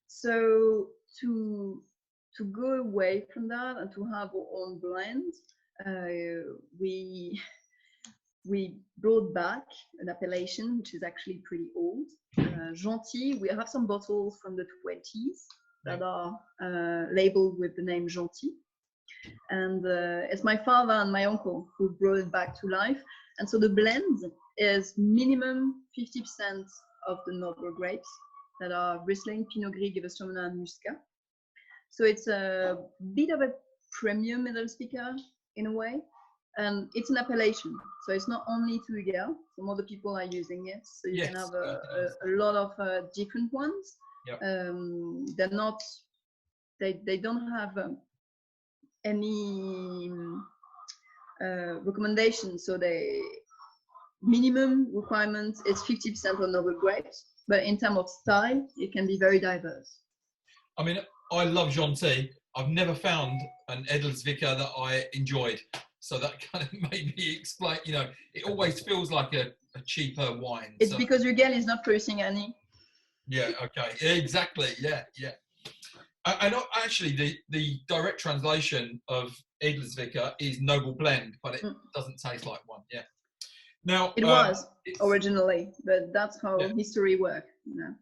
so to go away from that and to have our own blend, we brought back an appellation which is actually pretty old. Gentil. We have some bottles from the 20s that are labeled with the name Gentil. And it's my father and my uncle who brought it back to life. And so the blend is minimum 50% of the noble grapes that are Riesling, Pinot Gris, Gewürztraminer, and Muscat. So it's a bit of a premium Edelzwicker in a way. And it's an appellation, so it's not only to Hugel. Some other people are using it, so you can have a lot of different ones. Yep. They're not, they don't have any recommendations. So the minimum requirement is 50% on noble grapes, but in terms of style, it can be very diverse. I mean, I love Gentil. I've never found an Edelzwicker that I enjoyed. So that kind of made me explain, you know, it always feels like a cheaper wine. It's because Hugel is not producing any. Yeah, okay. Yeah, exactly. Yeah, yeah. And actually, the direct translation of Edelzwicker is noble blend, but it doesn't taste like one. Yeah. Now it was originally, but that's how history works. You know?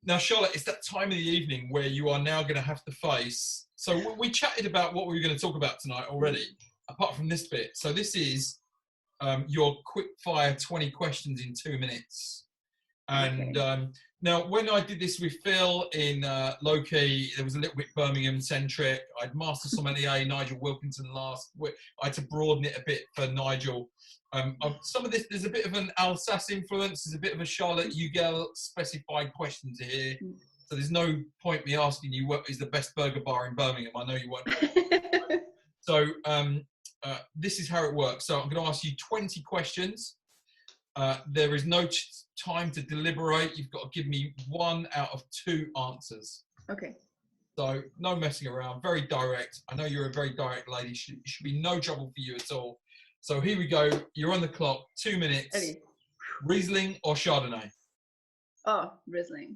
Now, Charlotte, it's that time of the evening where you are now going to have to face. So we chatted about what we were going to talk about tonight already, apart from this bit. So this is your quick fire 20 questions in 2 minutes. And now, when I did this with Phil in Low-Key, there was a little bit Birmingham centric. I had Master Sommelier Nigel Wilkinson last week. I had to broaden it a bit for Nigel. Some of this, there's a bit of an Alsace influence. There's a bit of a Charlotte Hugel specified questions here. So there's no point me asking you what is the best burger bar in Birmingham. I know you won't. So this is how it works. So I'm going to ask you 20 questions. There is no time to deliberate. You've got to give me 1 out of 2 answers. Okay. So no messing around. Very direct. I know you're a very direct lady. It should be no trouble for you at all. So here we go. You're on the clock. 2 minutes. Okay. Riesling or Chardonnay? Oh, Riesling.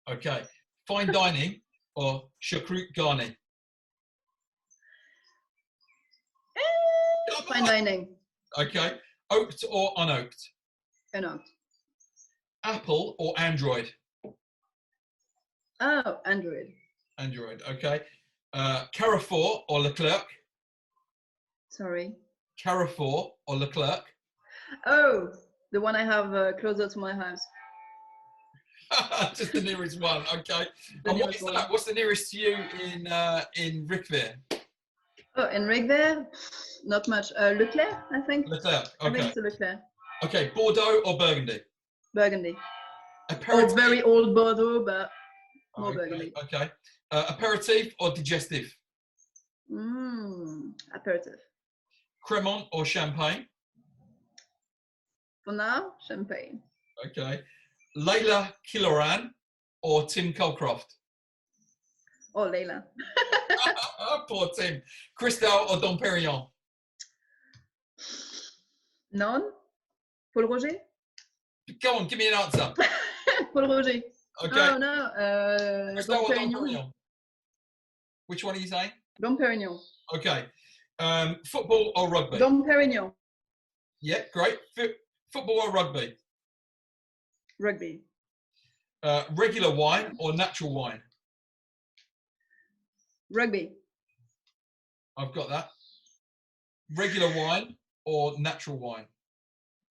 Okay. Fine dining or choucroute garni? Fine dining. Okay. Oaked or unoaked? Unoaked. Apple or Android? Oh, Android. Android. Okay. Carrefour or Leclerc? Sorry. Carrefour or Leclerc? Oh, the one I have closer to my house. Just the nearest one. Okay. And what is that? What's the nearest to you in Rickware? Oh, in Rickware, not much. Leclerc, I think. Leclerc. Okay. I think it's a Leclerc. Okay. Bordeaux or Burgundy? Burgundy. Aperitif. Oh, it's very old Bordeaux, but more Burgundy. Okay. Aperitif or digestif? Aperitif. Cremant or champagne? For now, champagne. Okay. Layla Kiloran or Tim Colcroft? Oh, Layla. Poor Tim. Cristal or Dom Perignon? None. Paul Roger? Go on, give me an answer. Paul Roger. Okay. Oh, no. Cristal or Dom Perignon. Perignon? Which one are you saying? Dom Perignon. Okay. Football or rugby? Dom Perignon. Yeah, great. Football or rugby? Rugby. Regular wine or natural wine? Rugby. I've got that. Regular wine or natural wine?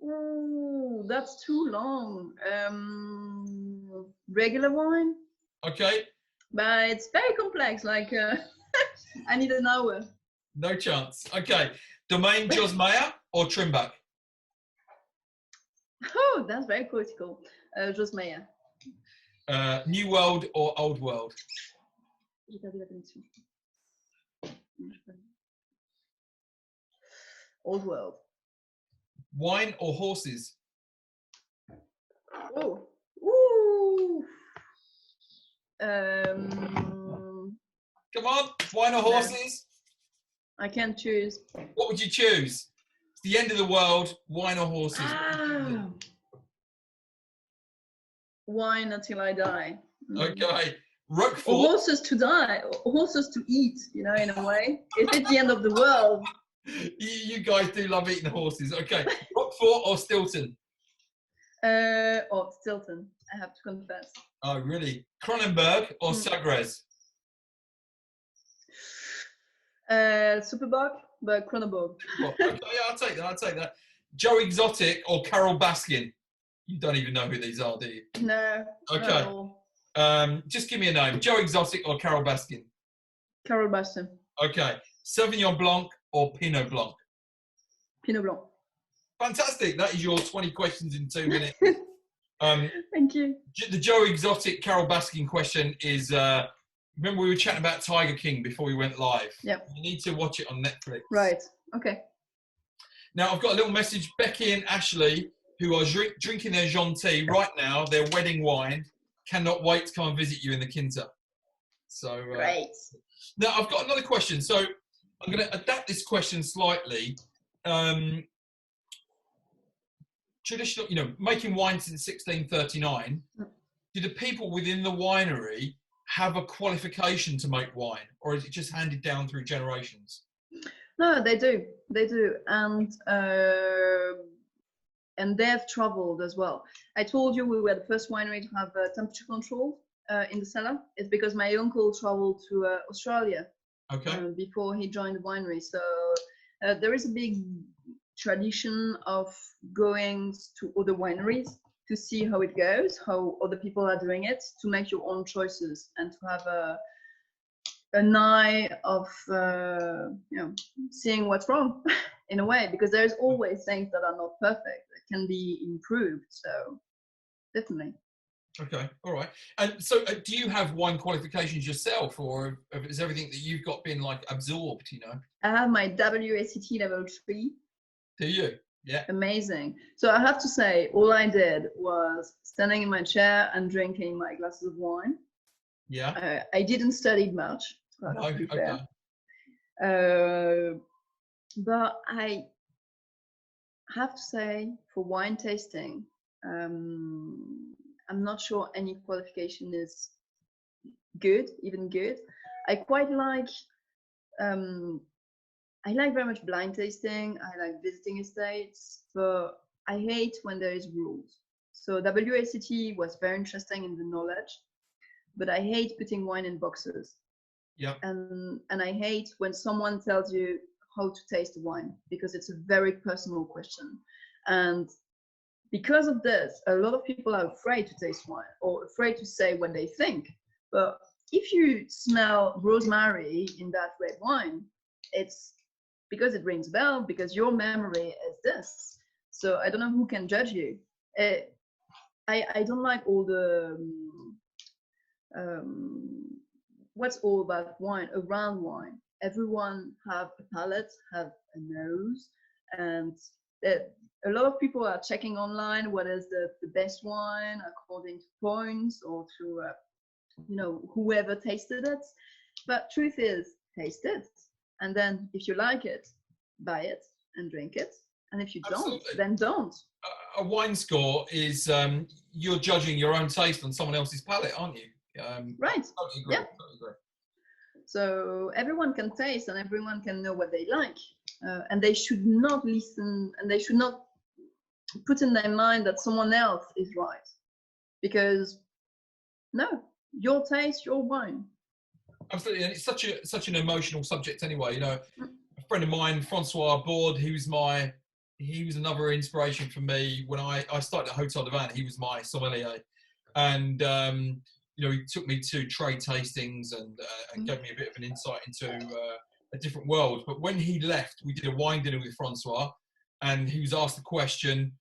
Ooh, that's too long. Regular wine. Okay. But it's very complex. Like, I need an hour. No chance. Okay. Domaine Josmeyer or Trimbach? Oh, that's very political. Josmeyer. New World or Old World? J'ai perdu la connexion. Old World. Wine or horses? Oh. Ooh. Come on, wine or horses? I can't choose. What would you choose? It's the end of the world, wine or horses? Ah, wine until I die. Okay. Or Roquefort. horses to die, or horses to eat, you know, in a way. If it's the end of the world. You guys do love eating horses. Okay. Roquefort or Stilton? Or Stilton, I have to confess. Oh, really? Cronenberg or Sagres? Superbug, but Kronenberg. Okay, yeah, I'll take that. Joe Exotic or Carol Baskin? You don't even know who these are, do you? No. Okay. Not at all. Just give me a name. Joe Exotic or Carol Baskin? Carol Baskin. Okay. Sauvignon Blanc or Pinot Blanc? Pinot Blanc. Fantastic. That is your 20 questions in 2 minutes. Thank you. The Joe Exotic Carol Baskin question is, remember we were chatting about Tiger King before we went live? Yep. You need to watch it on Netflix. Right. Okay. Now, I've got a little message. Becky and Ashley, who are drinking their Gentil right now, their wedding wine, cannot wait to come and visit you in the Quinta. So, Great. now, I've got another question. So, I'm going to adapt this question slightly. Traditional, making wine since 1639, do the people within the winery have a qualification to make wine, or is it just handed down through generations? No, they do. They do. And they've traveled as well. I told you we were the first winery to have temperature control in the cellar. It's because my uncle traveled to Australia before he joined the winery. So there is a big tradition of going to other wineries to see how it goes, how other people are doing it, to make your own choices and to have an eye of seeing what's wrong in a way, because there's always things that are not perfect that can be improved. So definitely. Okay, all right. And so do you have wine qualifications yourself, or is everything that you've got been like absorbed, I have my WSET level 3. Do you? Yeah. Amazing. So I have to say, all I did was standing in my chair and drinking my glasses of wine. Yeah. I didn't study much. No, okay. But I have to say, for wine tasting, I'm not sure any qualification is good, even good. I quite like very much blind tasting. I like visiting estates, but I hate when there is rules. So WSET was very interesting in the knowledge, but I hate putting wine in boxes. Yeah. And I hate when someone tells you how to taste the wine, because it's a very personal question. And because of this, a lot of people are afraid to taste wine or afraid to say what they think. But if you smell rosemary in that red wine, it's because it rings a bell, because your memory is this. So I don't know who can judge you. I don't like all the what's all about wine, around wine. Everyone have a palate, have a nose, and a lot of people are checking online what is the best wine according to points or to whoever tasted it. But truth is, taste it, and then if you like it, buy it and drink it, and if you don't, then don't. A wine score is you're judging your own taste on someone else's palate, aren't you? Right. Totally agree. Yeah. Totally agree. So everyone can taste and everyone can know what they like, and they should not listen, and they should not put in their mind that someone else is right, because no, your taste, your wine. Absolutely, and it's such an emotional subject anyway. A friend of mine, Francois Board, he was another inspiration for me when I started at Hotel de Vin. He was my sommelier, and he took me to trade tastings and gave me a bit of an insight into a different world. But when he left, we did a wine dinner with Francois, and he was asked the question,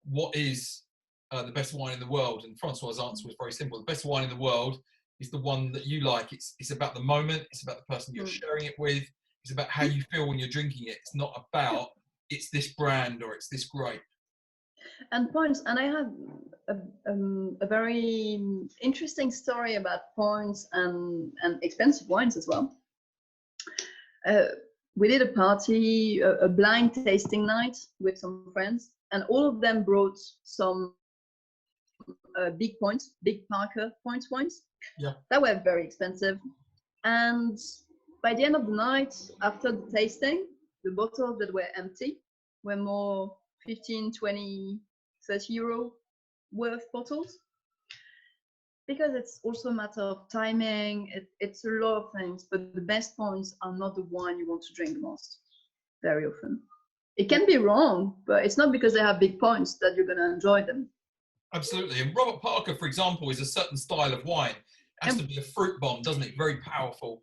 what is the best wine in the world? And Francois' answer was very simple. The best wine in the world is the one that you like. It's about the moment. It's about the person you're sharing it with. It's about how you feel when you're drinking it. It's not about, it's this brand or it's this grape. And points. And I have a very interesting story about points and expensive wines as well. We did a party, a blind tasting night with some friends, and all of them brought some big points, big Parker points wines. Yeah. That were very expensive. And by the end of the night, after the tasting, the bottles that were empty were more 15, 20, 30 euro worth bottles. Because it's also a matter of timing, it's a lot of things, but the best points are not the wine you want to drink the most, very often. It can be wrong, but it's not because they have big points that you're going to enjoy them. Absolutely. And Robert Parker, for example, is a certain style of wine. It has to be a fruit bomb, doesn't it? Very powerful.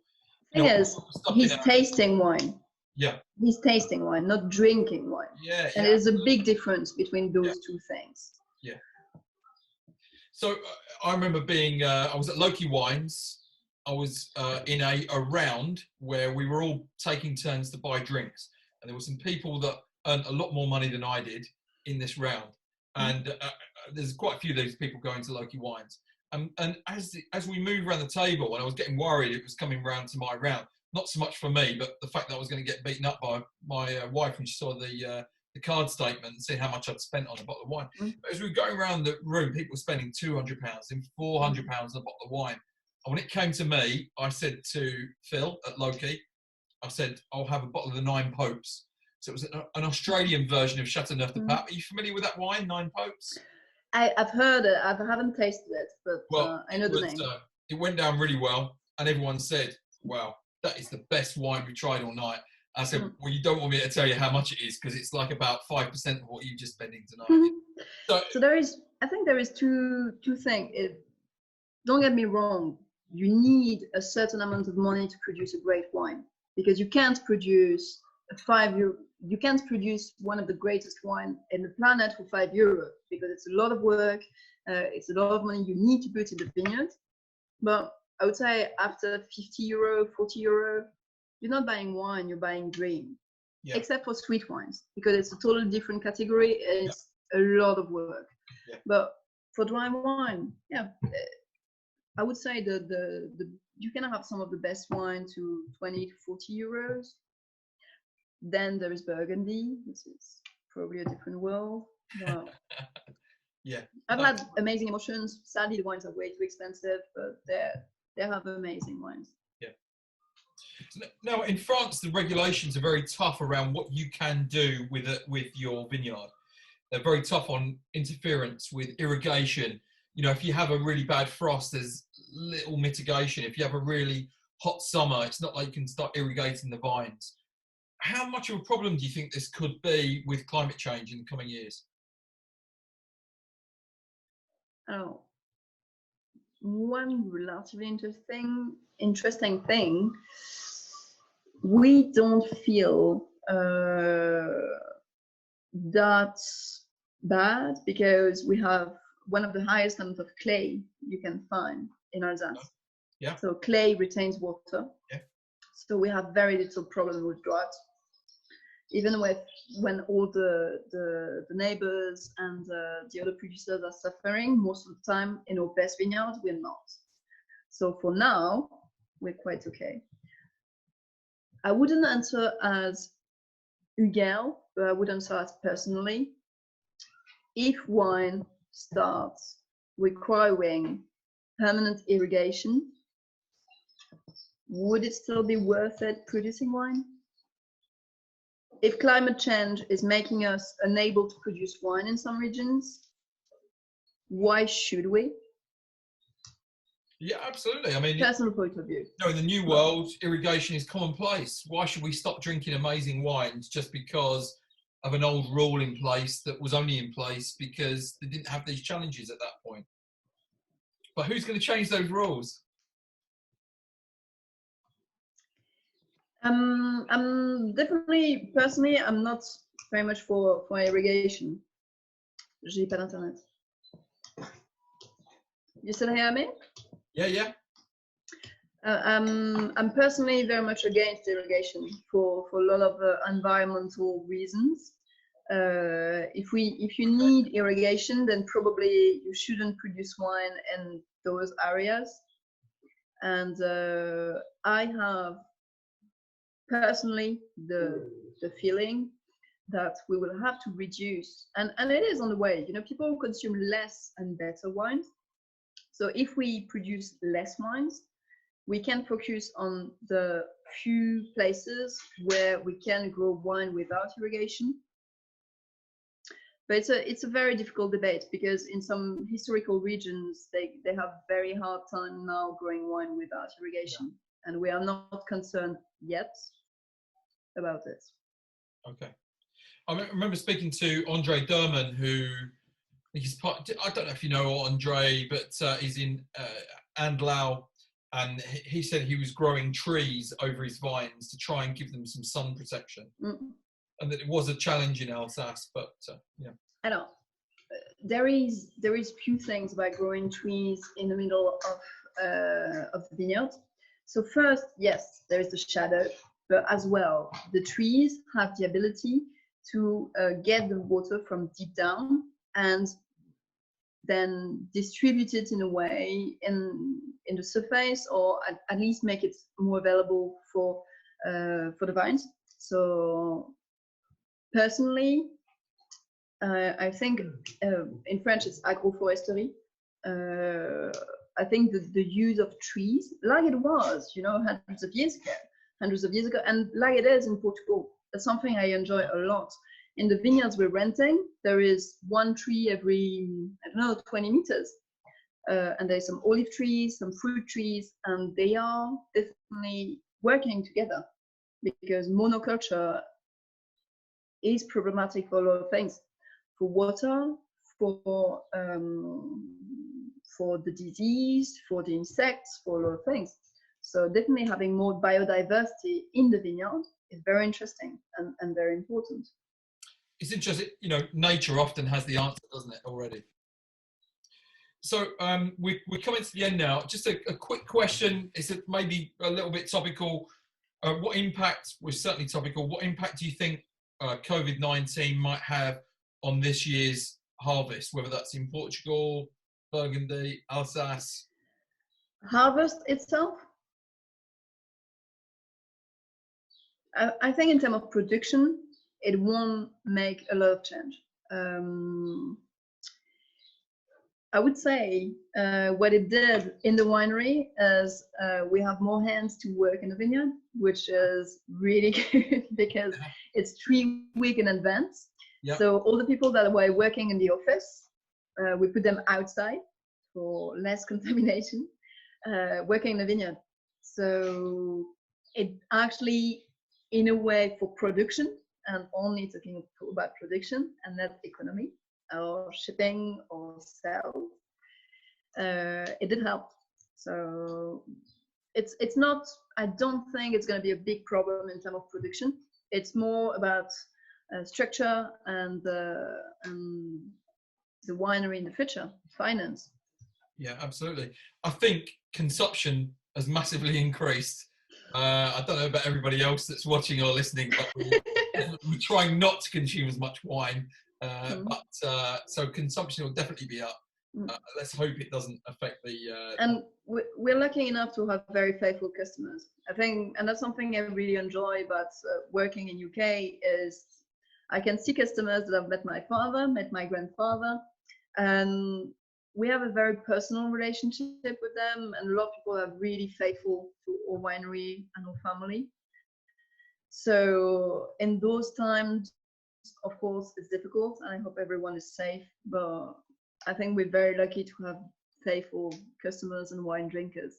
Thing is, he's tasting wine. Yeah. He's tasting wine, not drinking wine. Yeah. And there's a big difference between those two things. Yeah. So I remember being, I was at Loki Wines. I was in a round where we were all taking turns to buy drinks. And there were some people that earned a lot more money than I did in this round. And there's quite a few of these people going to Loki Wines. And as we moved around the table, and I was getting worried it was coming round to my round, not so much for me, but the fact that I was going to get beaten up by my wife when she saw the card statement and see how much I'd spent on a bottle of wine. But as we were going around the room, people were spending £200 and £400 on a bottle of wine. And when it came to me, I said to Phil at Loki, I said, I'll have a bottle of the Nine Popes. So it was an Australian version of Chateauneuf-du-Pape. Are you familiar with that wine, Nine Popes? I've heard it. I haven't tasted it, but I know the name. It went down really well, and everyone said, wow, that is the best wine we tried all night. I said, well, you don't want me to tell you how much it is, because it's like about 5% of what you're just spending tonight. So there is, I think there is two things. Don't get me wrong, you need a certain amount of money to produce a great wine, because you can't produce you can't produce one of the greatest wine in the planet for €5, because it's a lot of work, it's a lot of money you need to put in the vineyard. But I would say after €50, €40, you're not buying wine, you're buying dream. Yeah. Except for sweet wines, because it's a totally different category and it's a lot of work. Yeah. But for dry wine, I would say the you can have some of the best wine to 20 to 40 euros. Then there is Burgundy, which is probably a different world. Wow. Yeah. I've had amazing emotions. Sadly, the wines are way too expensive, but they have amazing wines. Yeah. Now, in France, the regulations are very tough around what you can do with your vineyard. They're very tough on interference with irrigation. You know, if you have a really bad frost, there's little mitigation. If you have a really hot summer, it's not like you can start irrigating the vines. How much of a problem do you think this could be with climate change in the coming years? Oh, one relatively interesting thing, we don't feel that bad, because we have one of the highest amounts of clay you can find in Alsace. Yeah. So clay retains water. Yeah. So we have very little problem with drought. Even when all the neighbors and the other producers are suffering, most of the time in our best vineyards, we're not. So for now, we're quite okay. I wouldn't answer as Hugel, but I would answer as personally. If wine starts requiring permanent irrigation, would it still be worth it producing wine? If climate change is making us unable to produce wine in some regions, why should we? Yeah, absolutely. I mean, personal point of view. No, in the new world, irrigation is commonplace. Why should we stop drinking amazing wines just because of an old rule in place that was only in place because they didn't have these challenges at that point? But who's going to change those rules? I'm definitely, personally, I'm not very much for irrigation. J'ai pas d'internet. You still hear me? Yeah. I'm personally very much against irrigation for a lot of environmental reasons. If you need irrigation, then probably you shouldn't produce wine in those areas. And I have personally the feeling that we will have to reduce, and it is on the way. You know, people consume less and better wines. So if we produce less wines, we can focus on the few places where we can grow wine without irrigation. But it's a very difficult debate, because in some historical regions, they have very hard time now growing wine without irrigation. Yeah. And we are not concerned yet about it. Okay. I remember speaking to Andre Derman, who he's part, I don't know if you know Andre, but he's in Andlau, and he said he was growing trees over his vines to try and give them some sun protection. And that it was a challenge in Alsace, but yeah. I know there is few things about growing trees in the middle of the vineyard. So first, yes, there is the shadow, but as well, the trees have the ability to get the water from deep down and then distribute it in a way in the surface, or at least make it more available for the vines. So personally, I think in French it's agroforestery. I think the use of trees, like it was, you know, hundreds of years ago, and like it is in Portugal, that's something I enjoy a lot. In the vineyards we're renting, there is one tree every, I don't know, 20 meters. And there's some olive trees, some fruit trees, and they are definitely working together, because monoculture is problematic for a lot of things, for water, for the disease, for the insects, for a lot of things. So definitely having more biodiversity in the vineyard is very interesting and very important. It's interesting, you know, nature often has the answer, doesn't it, already? So we're coming to the end now. Just a quick question. It's maybe a little bit topical. What impact, was certainly topical, what impact do you think COVID-19 might have on this year's harvest, whether that's in Portugal, Burgundy, Alsace? Harvest itself? I think in terms of production, it won't make a lot of change. I would say what it did in the winery is we have more hands to work in the vineyard, which is really good, because it's 3 weeks in advance. Yep. So all the people that were working in the office, we put them outside for less contamination, working in the vineyard. So it actually, in a way, for production, and only talking about production and not economy or shipping or sales, it did help. So it's not, I don't think it's going to be a big problem in terms of production. It's more about structure and the winery in the future, finance. Yeah, absolutely. I think consumption has massively increased. I don't know about everybody else that's watching or listening, but we're trying not to consume as much wine. But so consumption will definitely be up. Let's hope it doesn't affect the. And we're lucky enough to have very faithful customers, I think, and that's something I really enjoy about working in UK is I can see customers that have met my father, met my grandfather, and we have a very personal relationship with them, and a lot of people are really faithful to our winery and our family. So in those times, of course, it's difficult, and I hope everyone is safe, but I think we're very lucky to have faithful customers and wine drinkers.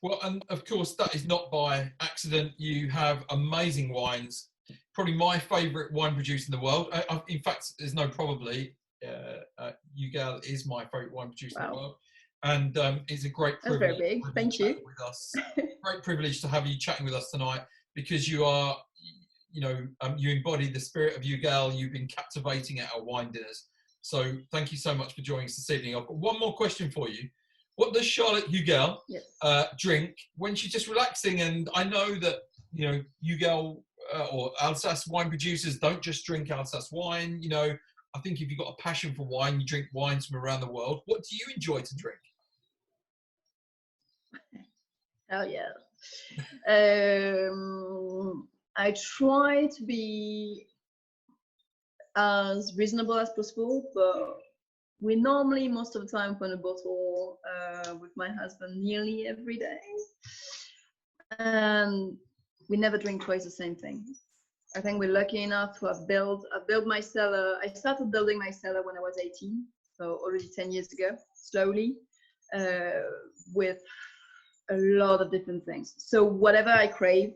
Well, and of course, that is not by accident. You have amazing wines. Probably my favourite wine producer in the world. In fact, there's no probably. Hugel is my favourite wine producer in the world, and it's a great privilege. That's very big. Thank you. With us. Great privilege to have you chatting with us tonight, because you are, you know, you embody the spirit of Hugel. You've been captivating at our wine dinners. So thank you so much for joining us this evening. I've got one more question for you. What does Charlotte Hugel drink when she's just relaxing? And I know that, you know, Hugel or Alsace wine producers don't just drink Alsace wine. You know, I think if you've got a passion for wine, you drink wines from around the world. What do you enjoy to drink? Oh yeah. I try to be as reasonable as possible, but we normally most of the time open a bottle with my husband nearly every day, and we never drink twice the same thing. I think we're lucky enough to have built my cellar. I started building my cellar when I was 18, so already 10 years ago, slowly, with a lot of different things. So whatever I crave,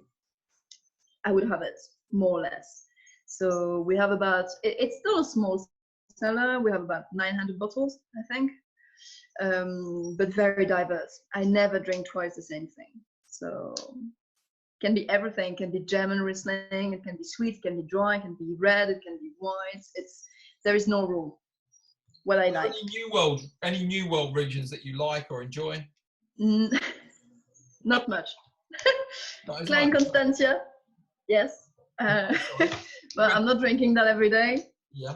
I would have it, more or less. So we have about, it's still a small cellar. We have about 900 bottles, I think, but very diverse. I never drink twice the same thing. So it can be everything. It can be German Riesling, it can be sweet, it can be dry, it can be red, it can be white. There is no rule. What I like. Any new world regions that you like or enjoy? Not much. Much. Klein Constantia, yes. But I'm not drinking that every day. Yeah.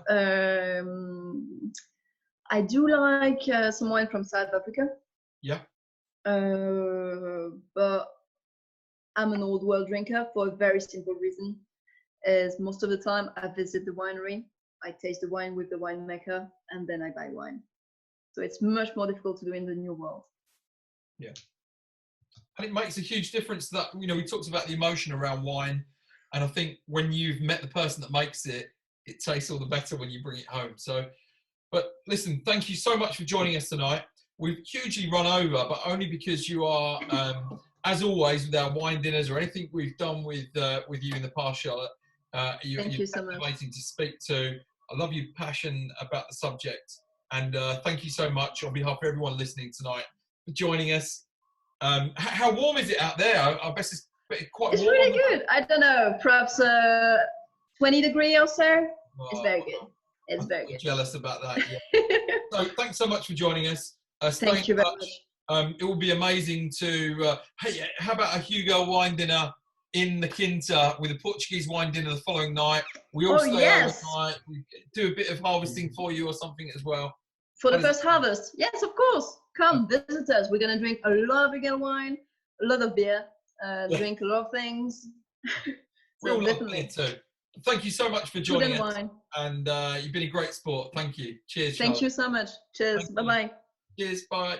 I do like some wine from South Africa. Yeah. But I'm an old world drinker for a very simple reason. Is most of the time I visit the winery, I taste the wine with the winemaker, and then I buy wine. So it's much more difficult to do in the new world. Yeah. And it makes a huge difference that, you know, we talked about the emotion around wine. And I think when you've met the person that makes it, it tastes all the better when you bring it home. So, but listen, thank you so much for joining us tonight. We've hugely run over, but only because you are, as always, with our wine dinners or anything we've done with you in the past, Charlotte. Thank you so much. Amazing to speak to. I love your passion about the subject. And thank you so much on behalf of everyone listening tonight for joining us. How warm is it out there? I bet it's quite warm. It's really good. I don't know, perhaps 20 degrees or so. Well, it's very good. It's very good. Jealous about that. Yeah. So thanks so much for joining us. Thank you very much. It will be amazing to, hey, how about a Hugel wine dinner in the Quinta with a Portuguese wine dinner the following night? We all stay overnight. We do a bit of harvesting for you or something as well. For the first harvest. Yes, of course. Come visit us. We're going to drink a lot of Hugel wine, a lot of beer, drink a lot of things. So we'll definitely. It too. Thank you so much for joining us. Wine. And you've been a great sport. Thank you. Cheers, Thank Charlotte. you so much. Cheers. Bye-bye. Cheers. Bye.